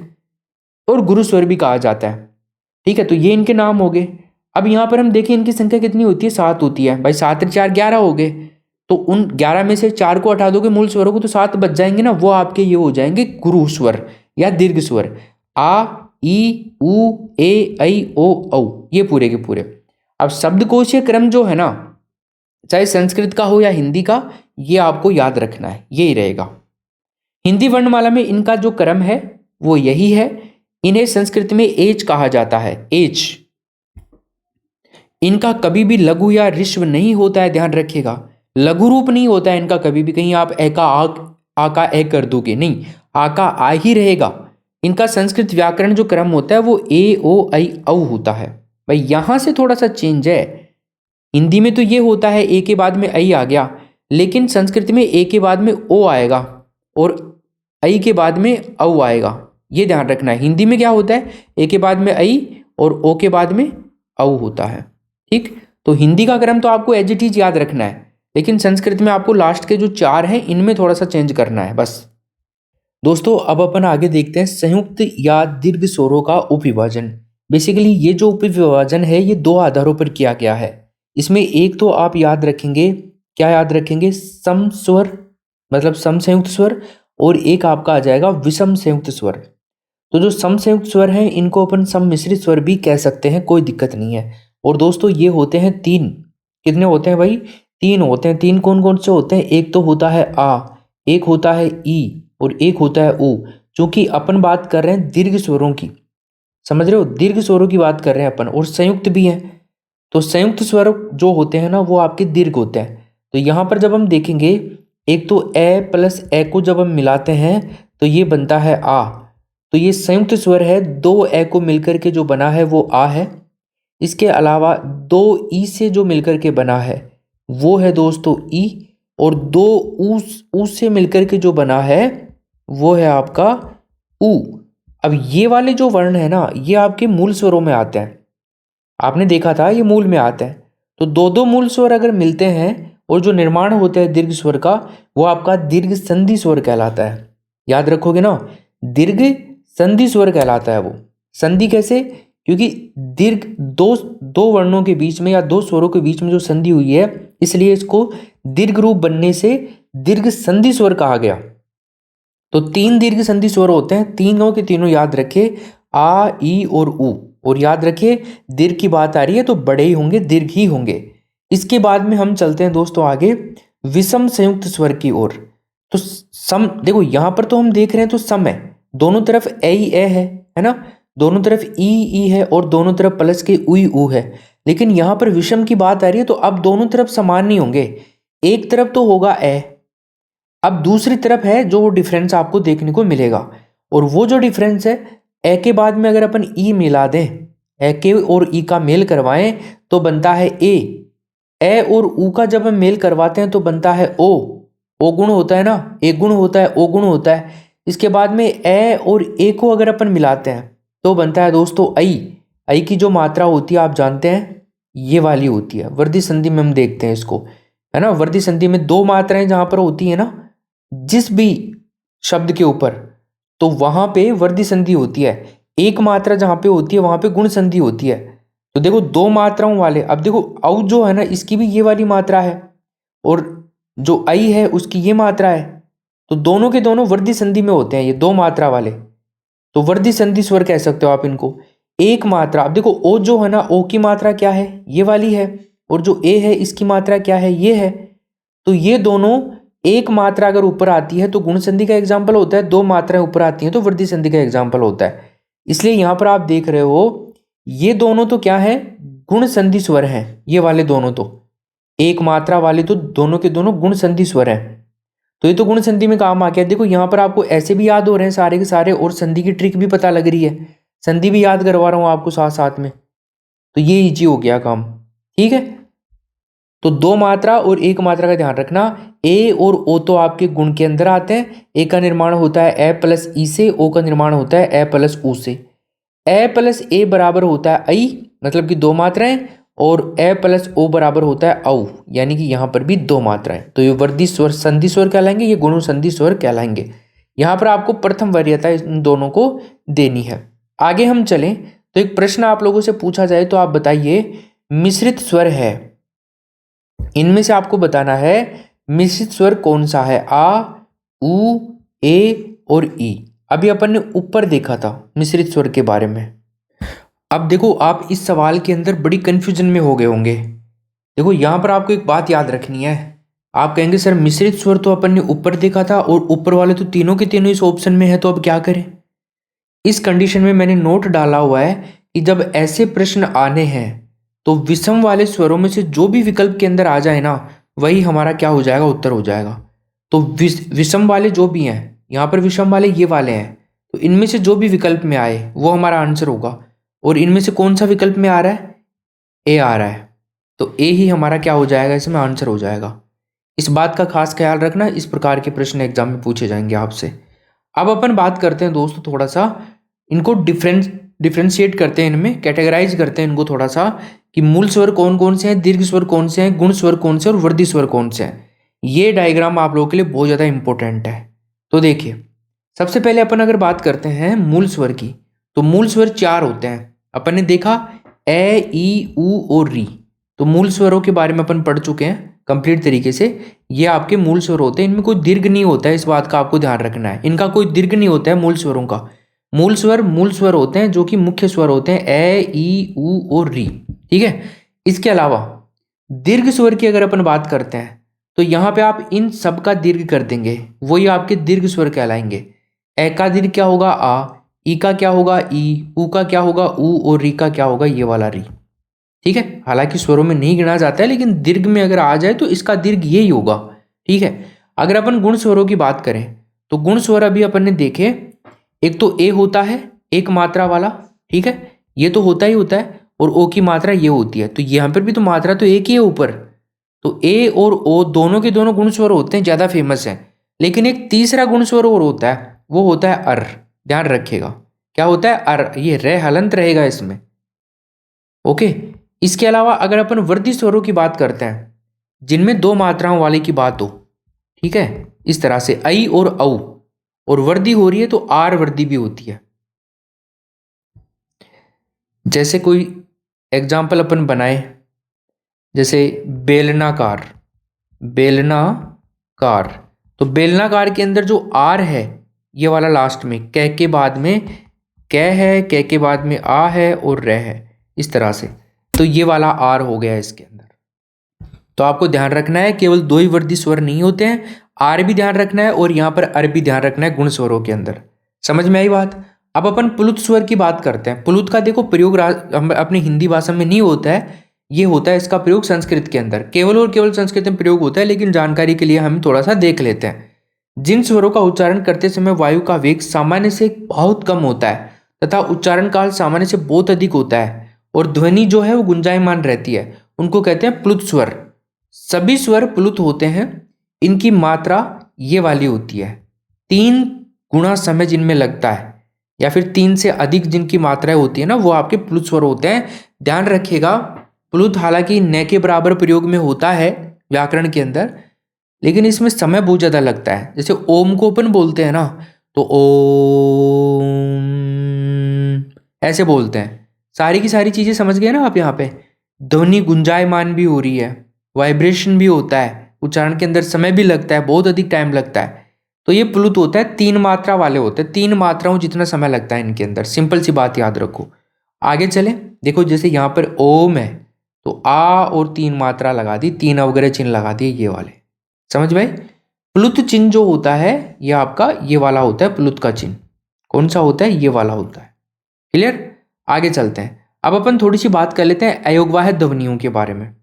और गुरु स्वर भी कहा जाता है। ठीक है, तो ये इनके नाम हो गए। अब यहाँ पर हम देखें इनकी संख्या कितनी होती है, 7 होती है भाई। 7 और 4 11 हो गए, तो उन 11 में से 4 को हटा दोगे मूल स्वरों को, तो 7 बच जाएंगे ना, वो आपके ये हो जाएंगे गुरु स्वर या दीर्घ स्वर। आ, ई, उ, ए, ऐ, ओ, औ, ये पूरे के पूरे। अब शब्दकोशीय क्रम जो है ना, चाहे संस्कृत का हो या हिंदी का, ये आपको याद रखना है, यही रहेगा। हिंदी वर्णमाला में इनका जो क्रम है वो यही है। इन्हें संस्कृत में एच कहा जाता है, एच। इनका कभी भी लघु या ऋस्व नहीं होता है, ध्यान रखिएगा। लघु रूप नहीं होता है इनका कभी भी, कहीं आप ए का आ का ए कर दोगे, नहीं, आ का आ ही रहेगा। इनका संस्कृत व्याकरण जो क्रम होता है वो ए ओ ऐ औ होता है। भाई यहां से थोड़ा सा चेंज है। हिंदी में तो ये होता है ए के बाद में ऐ आ गया, लेकिन संस्कृत में ए के बाद में ओ आएगा और ऐ के बाद में औ आएगा, ये ध्यान रखना है। हिंदी में क्या होता है, ए के बाद में ऐ और ओ के बाद में औ होता है। ठीक, तो हिंदी का क्रम तो आपको एज इट इज याद रखना है, लेकिन संस्कृत में आपको लास्ट के जो 4 हैं इनमें थोड़ा सा चेंज करना है बस। दोस्तों अब अपन आगे देखते हैं संयुक्त या दीर्घ स्वरों का उपविभाजन। बेसिकली ये जो उपविभाजन है ये 2 आधारों पर किया गया है। इसमें एक तो आप याद रखेंगे, क्या याद रखेंगे, सम स्वर मतलब सम संयुक्त स्वर, और एक आपका आ जाएगा विषम संयुक्त स्वर। तो जो सम संयुक्त स्वर हैं इनको अपन सम मिश्रित स्वर भी कह सकते हैं, कोई दिक्कत नहीं है। और दोस्तों ये होते हैं 3, कितने होते हैं भाई, 3 होते हैं। 3 कौन कौन से होते हैं, एक तो होता है आ, एक होता है ई और एक होता है ऊ। क्योंकि अपन बात कर रहे हैं दीर्घ स्वरों की, समझ रहे हो, दीर्घ स्वरों की बात कर रहे हैं अपन, और संयुक्त भी हैं। तो संयुक्त स्वर जो होते हैं ना वो आपके दीर्घ होते हैं। तो यहाँ पर जब हम देखेंगे, एक तो ए प्लस ए को जब हम मिलाते हैं तो ये बनता है आ, तो ये संयुक्त स्वर है। 2 ए को मिलकर के जो बना है वो आ है। इसके अलावा 2 ई से जो मिलकर के बना है वो है दोस्तों ई, और 2 ऊ से मिलकर के जो बना है वो है आपका ऊ। अब ये वाले जो वर्ण है ना ये आपके मूल स्वरों में आते हैं, आपने देखा था ये मूल में आते हैं। तो 2 मूल स्वर अगर मिलते हैं और जो निर्माण होता है दीर्घ स्वर का, वो आपका दीर्घ संधि स्वर कहलाता है। याद रखोगे ना, दीर्घ संधि स्वर कहलाता है वो। संधि कैसे, क्योंकि दीर्घ दो वर्णों के बीच में या 2 स्वरों के बीच में जो संधि हुई है, इसलिए इसको दीर्घ रूप बनने से दीर्घ संधि स्वर कहा गया। तो 3 दीर्घ संधि स्वर होते हैं, तीनों के तीनों याद रखे, आ, ई और ऊ। और याद रखिए दीर्घ की बात आ रही है तो बड़े ही होंगे, दीर्घ ही होंगे। इसके बाद में हम चलते हैं दोस्तों आगे विषम संयुक्त स्वर की ओर। तो सम, देखो यहां पर तो हम देख रहे हैं तो सम है, दोनों तरफ ए ही ए है ना, दोनों तरफ ई है और दोनों तरफ प्लस के उई ऊ है। लेकिन यहां पर विषम की बात आ रही है तो अब दोनों तरफ समान नहीं होंगे, एक तरफ तो होगा ए, अब दूसरी तरफ है जो डिफरेंस आपको देखने को मिलेगा। और वो जो डिफरेंस है, ए के बाद में अगर अपन ई मिला दें, ए के और ई का मेल करवाएं तो बनता है ए और ऊ का जब हम मेल करवाते हैं तो बनता है ओ गुण होता है ना, एक गुण होता है, ओ गुण होता है। इसके बाद में ए और ए को अगर अपन मिलाते हैं तो बनता है दोस्तों ऐ की जो मात्रा होती है आप जानते हैं ये वाली होती है। वर्धी संधि में हम देखते हैं इसको, है ना, वर्धी संधि में 2 मात्राएं जहां पर होती है ना जिस भी शब्द के ऊपर, तो वहां पे वर्धी संधि होती है। एक मात्रा जहां पे होती है वहां पे गुण संधि होती है। तो देखो 2 मात्राओं वाले, अब देखो औ जो है ना इसकी भी ये वाली मात्रा है और जो ऐ है उसकी ये मात्रा है, तो दोनों के दोनों वर्धी संधि में होते हैं ये 2 मात्रा वाले। तो वर्धी संधि स्वर कह सकते हो आप इनको। एक मात्रा, अब देखो ओ जो है ना, ओ की मात्रा क्या है, ये वाली है, और जो ए है इसकी मात्रा क्या है, ये है। तो ये दोनों एक मात्रा अगर ऊपर आती है तो गुण संधि का एग्जाम्पल होता है, 2 मात्राएं ऊपर आती हैं तो वृद्धि संधि का एग्जाम्पल होता है। इसलिए यहां पर आप देख रहे हो ये दोनों तो क्या है, गुण संधि स्वर हैं। ये वाले दोनों तो एक मात्रा वाले तो दोनों के दोनों गुण संधि स्वर हैं। तो ये तो गुण संधि में काम आ गया। देखो यहां पर आपको ऐसे भी याद हो रहे हैं सारे के सारे, और संधि की ट्रिक भी पता लग रही है, संधि भी याद करवा रहा हूं आपको साथ साथ में, तो ये इजी हो गया काम। ठीक है, तो दो मात्रा और एक मात्रा का ध्यान रखना, ए और ओ तो आपके गुण के अंदर आते हैं। ए का निर्माण होता है ए प्लस ई से, ओ का निर्माण होता है ए प्लस ऊ से। ए प्लस ए बराबर होता है आई, मतलब कि दो मात्राएं, और ए प्लस ओ बराबर होता है औ, यानी कि यहाँ पर भी दो मात्राएं। तो ये वर्धी स्वर संधि स्वर कहलाएंगे, ये गुण संधि स्वर कहलाएंगे। यहाँ पर आपको प्रथम वरीयता इन दोनों को देनी है। आगे हम चलें तो एक प्रश्न आप लोगों से पूछा जाए तो आप बताइए, मिश्रित स्वर है, इनमें से आपको बताना है मिश्रित स्वर कौन सा है, आ, उ, ए और ई। अभी अपन ने ऊपर देखा था मिश्रित स्वर के बारे में। अब देखो आप इस सवाल के अंदर बड़ी कंफ्यूजन में हो गए होंगे। देखो यहाँ पर आपको एक बात याद रखनी है। आप कहेंगे सर मिश्रित स्वर तो अपन ने ऊपर देखा था और ऊपर वाले तो तीनों के तीनों इस ऑप्शन में है, तो अब क्या करें। इस कंडीशन में मैंने नोट डाला हुआ है कि जब ऐसे प्रश्न आने हैं तो विषम वाले स्वरों में से जो भी विकल्प के अंदर आ जाए ना, वही हमारा क्या हो जाएगा, उत्तर हो जाएगा। तो विषम वाले जो भी हैं, यहाँ पर विषम वाले ये वाले हैं, तो इनमें से जो भी विकल्प में आए वो हमारा आंसर होगा। और इनमें से कौन सा विकल्प में आ रहा है, ए आ रहा है, तो ए ही हमारा क्या हो जाएगा, इसमें आंसर हो जाएगा। इस बात का खास ख्याल रखना, इस प्रकार के प्रश्न एग्जाम में पूछे जाएंगे आपसे। अब अपन बात करते हैं दोस्तों, थोड़ा सा इनको डिफ्रेंशिएट करते हैं, इनमें कैटेगराइज करते हैं इनको थोड़ा सा, कि मूल स्वर कौन कौन से हैं, दीर्घ स्वर कौन से हैं, गुण स्वर कौन से और वर्धी स्वर कौन से हैं। ये डायग्राम आप लोगों के लिए बहुत ज़्यादा इंपॉर्टेंट है। तो देखिए, सबसे पहले अपन अगर बात करते हैं मूल स्वर की, तो मूल स्वर चार होते हैं। अपन ने देखा ए, ई, उ और री। तो मूल स्वरों के बारे में अपन पढ़ चुके हैं कंप्लीट तरीके से। ये आपके मूल स्वर होते हैं, इनमें कोई दीर्घ नहीं होता है, इस बात का आपको ध्यान रखना है। इनका कोई दीर्घ नहीं होता है मूल स्वरों का। मूल स्वर होते हैं जो कि मुख्य स्वर होते हैं, ए, ई, उ और री। ठीक है। इसके अलावा दीर्घ स्वर की अगर अपन बात करते हैं तो यहाँ पे आप इन सब का दीर्घ कर देंगे, वही आपके दीर्घ स्वर कहलाएंगे। ए का दीर्घ क्या होगा, आ, ई का क्या होगा, ई, उ का क्या होगा, उ, और री का क्या होगा, ये वाला री। ठीक है। हालांकि स्वरों में नहीं गिना जाता है, लेकिन दीर्घ में अगर आ जाए तो इसका दीर्घ यही होगा। ठीक है। अगर अपन गुण स्वरों की बात करें तो गुण स्वर अभी अपन ने देखे, एक तो ए होता है एक मात्रा वाला। ठीक है, ये तो होता ही होता है, और ओ की मात्रा ये होती है। तो यहाँ पर भी तो मात्रा तो एक ही है ऊपर। तो ए और ओ दोनों के दोनों गुण स्वर होते हैं, ज़्यादा फेमस है। लेकिन एक तीसरा गुण स्वर और होता है, वो होता है अर। ध्यान रखिएगा, क्या होता है, अर। ये रे हलंत रहेगा इसमें। ओके। इसके अलावा अगर अपन वर्धी स्वरों की बात करते हैं, जिनमें दो मात्राओं वाले की बात हो, ठीक है, इस तरह से आई और औ, और वर्धी हो रही है तो आर वर्धी भी होती है। जैसे कोई एग्जाम्पल अपन बनाए, जैसे बेलनाकार। बेलनाकार, तो बेलनाकार के अंदर जो आर है, ये वाला लास्ट में कै के बाद में कै है, कै के बाद में आ है और रे है, इस तरह से। तो ये वाला आर हो गया इसके अंदर। तो आपको ध्यान रखना है, केवल दो ही वर्धी स्वर नहीं होते हैं, आर भी ध्यान रखना है और यहाँ पर अर भी ध्यान रखना है गुण स्वरों के अंदर। समझ में आई बात। अब अपन प्लुत स्वर की बात करते हैं। प्लुत का देखो प्रयोग अपनी हिंदी भाषा में नहीं होता है, ये होता है इसका प्रयोग संस्कृत के अंदर, केवल और केवल संस्कृत में प्रयोग होता है। लेकिन जानकारी के लिए हम थोड़ा सा देख लेते हैं। जिन स्वरों का उच्चारण करते समय वायु का वेग सामान्य से बहुत कम होता है तथा उच्चारण काल सामान्य से बहुत अधिक होता है और ध्वनि जो है वो गुंजायमान रहती है, उनको कहते हैं प्लुत स्वर। सभी स्वर प्लुत होते हैं, इनकी मात्रा ये वाली होती है। 3 गुना समय जिनमें लगता है, या फिर 3 से अधिक जिनकी मात्राएं होती है ना, वो आपके प्लुत स्वर होते हैं। ध्यान रखिएगा, प्लुत हालांकि न के बराबर प्रयोग में होता है व्याकरण के अंदर, लेकिन इसमें समय बहुत ज़्यादा लगता है। जैसे ओम को अपन बोलते हैं ना, तो ओम ऐसे बोलते हैं। सारी की सारी चीज़ें समझ गए ना आप। यहाँ पे ध्वनि गुंजायमान भी हो रही है, वाइब्रेशन भी होता है, उच्चारण के अंदर समय भी लगता है, बहुत अधिक टाइम लगता है। तो ये प्लुत होता है, 3 मात्रा वाले होते हैं। 3 मात्राओं जितना समय लगता है इनके अंदर। सिंपल सी बात याद रखो। आगे चले, देखो जैसे यहाँ पर ओम है तो आ और 3 मात्रा लगा दी, 3 अवग्रह चिन्ह लगा दिए, ये वाले। समझ में? प्लुत चिन्ह जो होता है ये आपका ये वाला होता है प्लुत का चिन्ह। कौन सा होता है? ये वाला होता है। क्लियर? आगे चलते हैं। अब अपन थोड़ी सी बात कर लेते हैं अयोगवाह ध्वनियों के बारे में।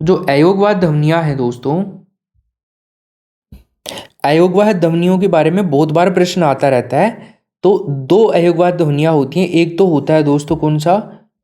जो अयोगवाह ध्वनियां हैं दोस्तों, अयोगवाह ध्वनियों के बारे में बहुत बार प्रश्न आता रहता है। तो 2 अयोगवाह ध्वनियां होती हैं। एक तो होता है दोस्तों कौन सा?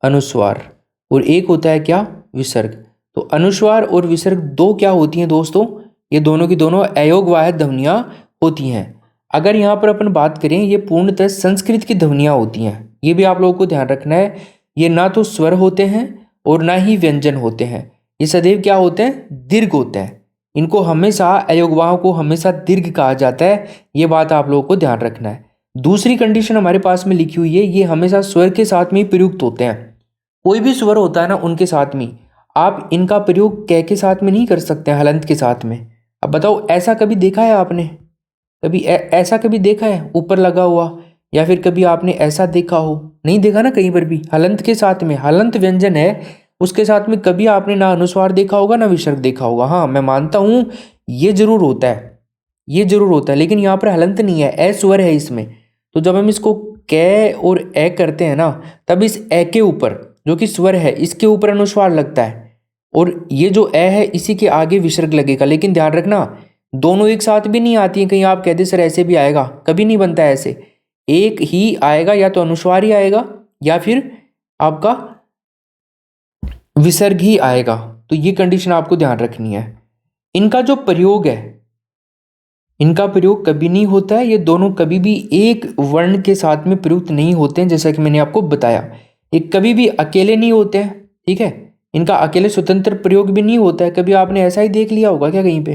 अनुस्वार, और एक होता है क्या? विसर्ग। तो अनुस्वार और विसर्ग दो क्या होती हैं दोस्तों, ये दोनों की दोनों अयोगवाह ध्वनियाँ होती हैं। अगर यहाँ पर अपन बात करें, ये पूर्णतः संस्कृत की ध्वनियाँ होती हैं। ये भी आप लोगों को ध्यान रखना है, ये ना तो स्वर होते हैं और ना ही व्यंजन होते हैं, ये सदैव क्या होते हैं, दीर्घ होते हैं। इनको हमेशा, अयोगवाहों को हमेशा दीर्घ कहा जाता है, ये बात आप लोगों को ध्यान रखना है। दूसरी कंडीशन हमारे पास में लिखी हुई है, ये हमेशा स्वर के साथ में ही प्रयुक्त होते हैं। कोई भी स्वर होता है ना, उनके साथ में आप इनका प्रयोग कै के साथ में नहीं कर सकते हैं, हलंत के साथ में। अब बताओ, ऐसा कभी देखा है आपने, कभी ऐसा कभी देखा है ऊपर लगा हुआ, या फिर कभी आपने ऐसा देखा हो, नहीं देखा ना कहीं पर भी। हलंत के साथ में, हलंत व्यंजन है, उसके साथ में कभी आपने ना अनुस्वार देखा होगा ना विसर्ग देखा होगा। हाँ, मैं मानता हूँ ये जरूर होता है, ये जरूर होता है, लेकिन यहाँ पर हलंत नहीं है, ए स्वर है इसमें। तो जब हम इसको कै और ए करते हैं ना, तब इस ए के ऊपर, जो कि स्वर है, इसके ऊपर अनुस्वार लगता है, और ये जो ए है इसी के आगे विसर्ग लगेगा। लेकिन ध्यान रखना, दोनों एक साथ भी नहीं आती हैं। कहीं आप कहते सर ऐसे भी आएगा, कभी नहीं बनता है ऐसे। एक ही आएगा, या तो अनुस्वार ही आएगा या फिर आपका विसर्ग ही आएगा। तो ये कंडीशन आपको ध्यान रखनी है। इनका जो प्रयोग है, इनका प्रयोग कभी नहीं होता है, ये दोनों कभी भी एक वर्ण के साथ में प्रयुक्त नहीं होते हैं, जैसा कि मैंने आपको बताया। ये कभी भी अकेले नहीं होते हैं, ठीक है। इनका अकेले स्वतंत्र प्रयोग भी नहीं होता है। कभी आपने ऐसा ही देख लिया होगा क्या कहीं पे,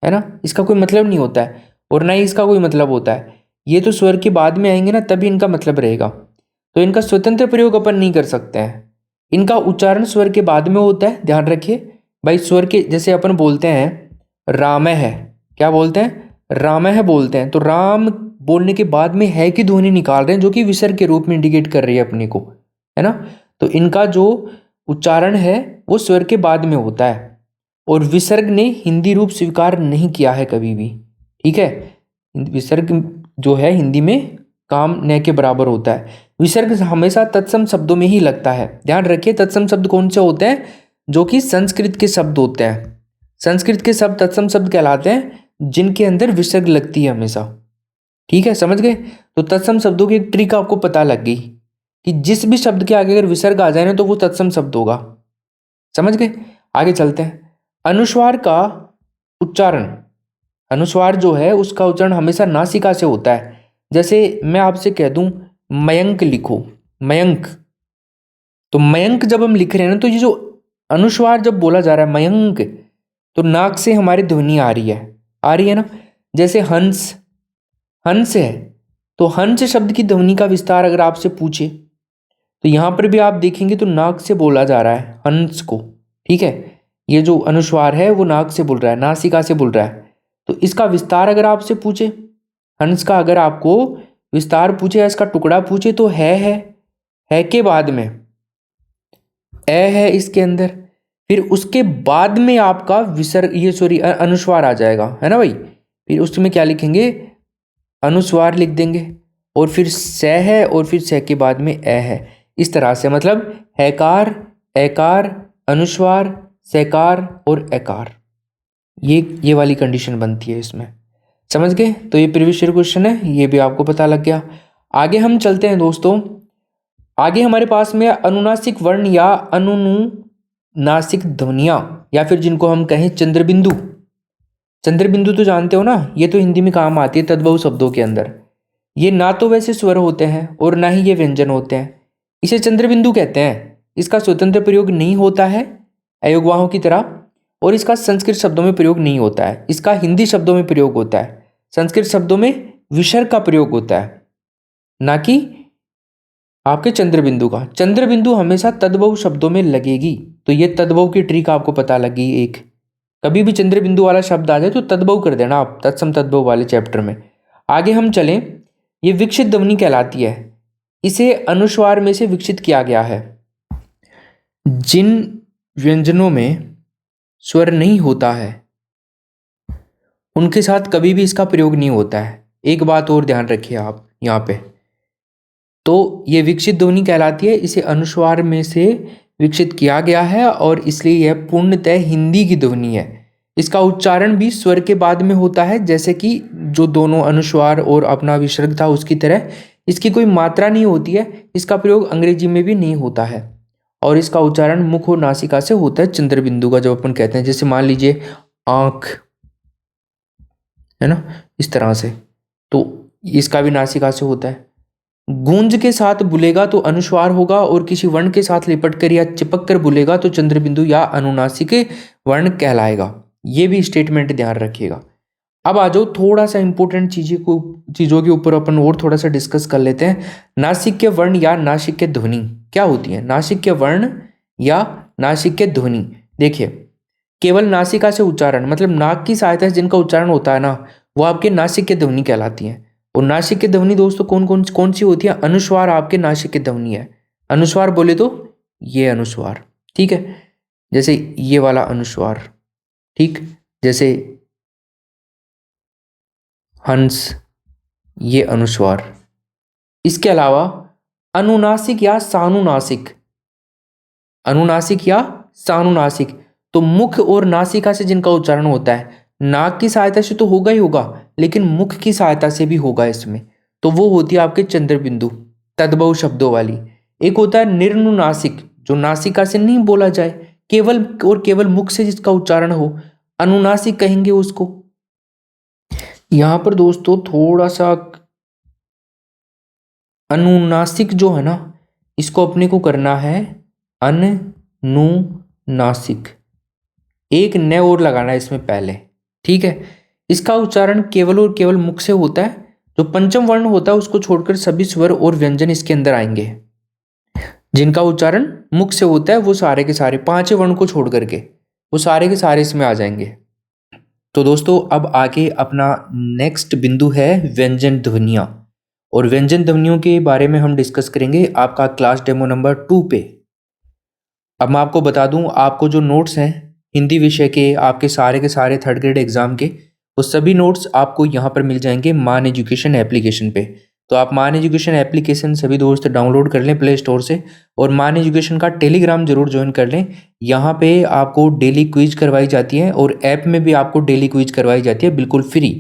है ना। इसका कोई मतलब नहीं होता है, और ना ही इसका कोई मतलब होता है। ये तो स्वर के बाद में आएंगे ना, तभी इनका मतलब रहेगा। तो इनका स्वतंत्र प्रयोग अपन नहीं कर सकते हैं। इनका उच्चारण स्वर के बाद में होता है, ध्यान रखिए भाई। स्वर के, जैसे अपन बोलते हैं राम है, क्या बोलते हैं, राम है बोलते हैं, तो राम बोलने के बाद में है की ध्वनि निकाल रहे हैं, जो कि विसर्ग के रूप में इंडिकेट कर रही है अपने को, है ना। तो इनका जो उच्चारण है वो स्वर के बाद में होता है, और विसर्ग ने हिंदी रूप स्वीकार नहीं किया है कभी भी, ठीक है। विसर्ग जो है हिंदी में काम न के बराबर होता है। विसर्ग हमेशा तत्सम शब्दों में ही लगता है। ध्यान रखिए, तत्सम शब्द कौन से होते हैं, जो कि संस्कृत के शब्द होते हैं। संस्कृत के शब्द तत्सम शब्द कहलाते हैं, जिनके अंदर विसर्ग लगती है हमेशा, ठीक है, समझ गए। तो तत्सम शब्दों की एक ट्रिक आपको पता लग गई कि जिस भी शब्द के आगे अगर विसर्ग आ जाए ना, तो वो तत्सम शब्द होगा, समझ गए। आगे चलते हैं। अनुस्वार का उच्चारण, अनुस्वार जो है उसका उच्चारण हमेशा नासिका से होता है। जैसे मैं आपसे कह दूं मयंक लिखो, मयंक, तो मयंक जब हम लिख रहे हैं ना, तो ये जो अनुस्वार जब बोला जा रहा है मयंक, तो नाक से हमारी ध्वनि आ रही है, आ रही है ना। जैसे हंस, हंस है, तो हंस शब्द की ध्वनि का विस्तार अगर आपसे पूछे, तो यहाँ पर भी आप देखेंगे तो नाक से बोला जा रहा है हंस को, ठीक है। ये जो अनुस्वार है वो नाक से बोल रहा है, नासिका से बोल रहा है। तो इसका विस्तार अगर आपसे पूछे, हंस का अगर आपको विस्तार पूछे या इसका टुकड़ा पूछे, तो है के बाद में ए है इसके अंदर, फिर उसके बाद में आपका विसर्ग, ये सॉरी अनुस्वार आ जाएगा, है ना भाई। फिर उसमें क्या लिखेंगे, अनुस्वार लिख देंगे, और फिर स है, और फिर स के बाद में ए है। इस तरह से मतलब हैकार, एकार, अनुस्वार, सकार और एकार, ये वाली कंडीशन बनती है इसमें, समझ गए। तो ये प्रीवियस ईयर क्वेश्चन है, ये भी आपको पता लग गया। आगे हम चलते हैं दोस्तों। आगे हमारे पास में अनुनासिक वर्ण या अनुनासिक ध्वनियाँ, या फिर जिनको हम कहें चंद्रबिंदु। चंद्रबिंदु तो जानते हो ना, ये तो हिंदी में काम आती है तद्भव शब्दों के अंदर। ये ना तो वैसे स्वर होते हैं और ना ही ये व्यंजन होते हैं, इसे चंद्रबिंदु कहते हैं। इसका स्वतंत्र प्रयोग नहीं होता है अयोगवाहों की तरह, और इसका संस्कृत शब्दों में प्रयोग नहीं होता है। इसका हिंदी शब्दों में प्रयोग होता है। संस्कृत शब्दों में विसर्ग का प्रयोग होता है, ना कि आपके चंद्रबिंदु का। चंद्रबिंदु हमेशा तद्भव शब्दों में लगेगी। तो ये तद्भव की ट्रिक आपको पता लगी एक, कभी भी चंद्रबिंदु वाला शब्द आ जाए तो तद्भव कर देना आप तत्सम तद्भव वाले चैप्टर में। आगे हम चलें, ये विकसित ध्वनि कहलाती है। इसे अनुस्वार में से विकसित किया गया है। जिन व्यंजनों में स्वर नहीं होता है उनके साथ कभी भी इसका प्रयोग नहीं होता है। एक बात और ध्यान रखिए आप यहाँ पे, तो ये विकसित ध्वनि कहलाती है। इसे अनुस्वार में से विकसित किया गया है, और इसलिए यह पूर्णतः हिंदी की ध्वनि है। इसका उच्चारण भी स्वर के बाद में होता है, जैसे कि जो दोनों अनुस्वार और अपना विसर्ग था उसकी तरह। इसकी कोई मात्रा नहीं होती है। इसका प्रयोग अंग्रेजी में भी नहीं होता है, और इसका उच्चारण मुख और नासिका से होता है चंद्र बिंदु का, जब अपन कहते हैं, जैसे मान लीजिए आंख, है ना, इस तरह से, तो इसका भी नासिका से होता है। गूंज के साथ बुलेगा तो अनुस्वार होगा, और किसी वर्ण के साथ लिपट कर या चिपक कर बुलेगा तो चंद्रबिंदु या अनुनासिक वर्ण कहलाएगा। ये भी स्टेटमेंट ध्यान रखिएगा। अब आ जाओ थोड़ा सा इंपॉर्टेंट चीजों के ऊपर अपन और थोड़ा सा डिस्कस कर लेते हैं। नासिक्य वर्ण या नासिक्य ध्वनि क्या होती है? नासिक्य वर्ण या नासिक्य ध्वनि, देखिए केवल नासिका से उच्चारण, मतलब नाक की सहायता से जिनका उच्चारण होता है ना, वो आपके नासिक्य ध्वनि कहलाती है। और नासिक्य ध्वनि दोस्तों कौन सी होती है? अनुस्वार आपके नासिक्य ध्वनि है। अनुस्वार बोले तो ये अनुस्वार, ठीक है, जैसे ये वाला अनुस्वार, ठीक, जैसे हंस, ये अनुस्वार। इसके अलावा अनुनासिक या सानुनासिक, अनुनासिक या सानुनासिक, तो मुख और नासिका से जिनका उच्चारण होता है, नाक की सहायता से तो होगा ही होगा, लेकिन मुख की सहायता से भी होगा इसमें, तो वो होती है आपके चंद्रबिंदु, तद्भव शब्दों वाली। एक होता है निर्नुनासिक, जो नासिका से नहीं बोला जाए, केवल और केवल मुख से जिसका उच्चारण हो, अनुनासिक कहेंगे उसको। यहां पर दोस्तों थोड़ा सा अनुनासिक जो है ना, इसको अपने को करना है अनुनासिक, एक न और लगाना है इसमें पहले, ठीक है। इसका उच्चारण केवल और केवल मुख से होता है। जो पंचम वर्ण होता है उसको छोड़कर सभी स्वर और व्यंजन इसके अंदर आएंगे। जिनका उच्चारण मुख से होता है वो सारे के सारे, पांचवें वर्ण को छोड़ करके वो सारे के सारे इसमें आ जाएंगे। तो दोस्तों अब आगे अपना नेक्स्ट बिंदु है व्यंजन ध्वनियां, और व्यंजन ध्वनियों के बारे में हम डिस्कस करेंगे आपका क्लास डेमो नंबर 2 पे। अब मैं आपको बता दूं, आपको जो नोट्स हैं हिंदी विषय के, आपके सारे के सारे थर्ड ग्रेड एग्जाम के, वो सभी नोट्स आपको यहाँ पर मिल जाएंगे मान एजुकेशन एप्लीकेशन पे। तो आप मान एजुकेशन एप्लीकेशन सभी दोस्त डाउनलोड कर लें प्ले स्टोर से, और मान एजुकेशन का टेलीग्राम जरूर ज्वाइन कर लें। यहाँ पे आपको डेली क्विज करवाई जाती है, और ऐप में भी आपको डेली क्विज करवाई जाती है बिल्कुल फ्री।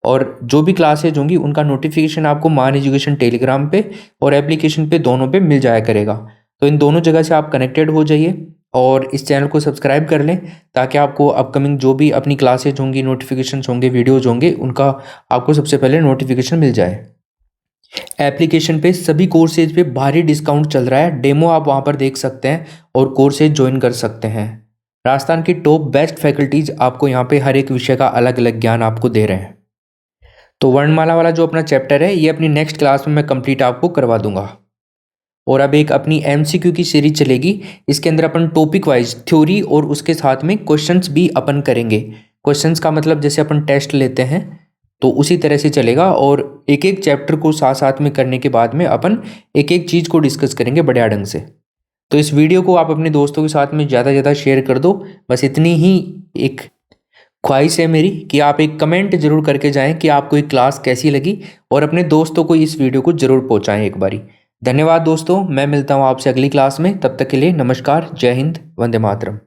और जो भी क्लासेज होंगी उनका नोटिफिकेशन आपको मान एजुकेशन टेलीग्राम पे और एप्लीकेशन पे दोनों पे मिल जाया करेगा। तो इन दोनों जगह से आप कनेक्टेड हो जाइए और इस चैनल को सब्सक्राइब कर लें, ताकि आपको अपकमिंग जो भी अपनी क्लासेज होंगी, नोटिफिकेशंस होंगे, वीडियोज होंगे, उनका आपको सबसे पहले नोटिफिकेशन मिल जाए। एप्लीकेशन पे सभी कोर्सेज पे भारी डिस्काउंट चल रहा है, डेमो आप वहाँ पर देख सकते हैं और कोर्सेज ज्वाइन कर सकते हैं। राजस्थान की टॉप बेस्ट फैकल्टीज आपको यहाँ पे हर एक विषय का अलग अलग ज्ञान आपको दे रहे हैं। तो वर्णमाला वाला जो अपना चैप्टर है ये अपनी नेक्स्ट क्लास में मैं कंप्लीट आपको करवा दूंगा। और अब एक अपनी एमसीक्यू की सीरीज चलेगी, इसके अंदर अपन टॉपिक वाइज थ्योरी और उसके साथ में क्वेश्चंस भी अपन करेंगे। क्वेश्चंस का मतलब जैसे अपन टेस्ट लेते हैं तो उसी तरह से चलेगा, और एक एक चैप्टर को साथ साथ में करने के बाद में अपन एक एक चीज़ को डिस्कस करेंगे बढ़िया ढंग से। तो इस वीडियो को आप अपने दोस्तों के साथ में ज़्यादा से ज़्यादा शेयर कर दो। बस इतनी ही एक ख्वाहिश है मेरी कि आप एक कमेंट जरूर करके जाएं कि आपको ये क्लास कैसी लगी, और अपने दोस्तों को इस वीडियो को जरूर पहुंचाएं एक बारी। धन्यवाद दोस्तों, मैं मिलता हूं आपसे अगली क्लास में। तब तक के लिए नमस्कार, जय हिंद, वंदे मातरम।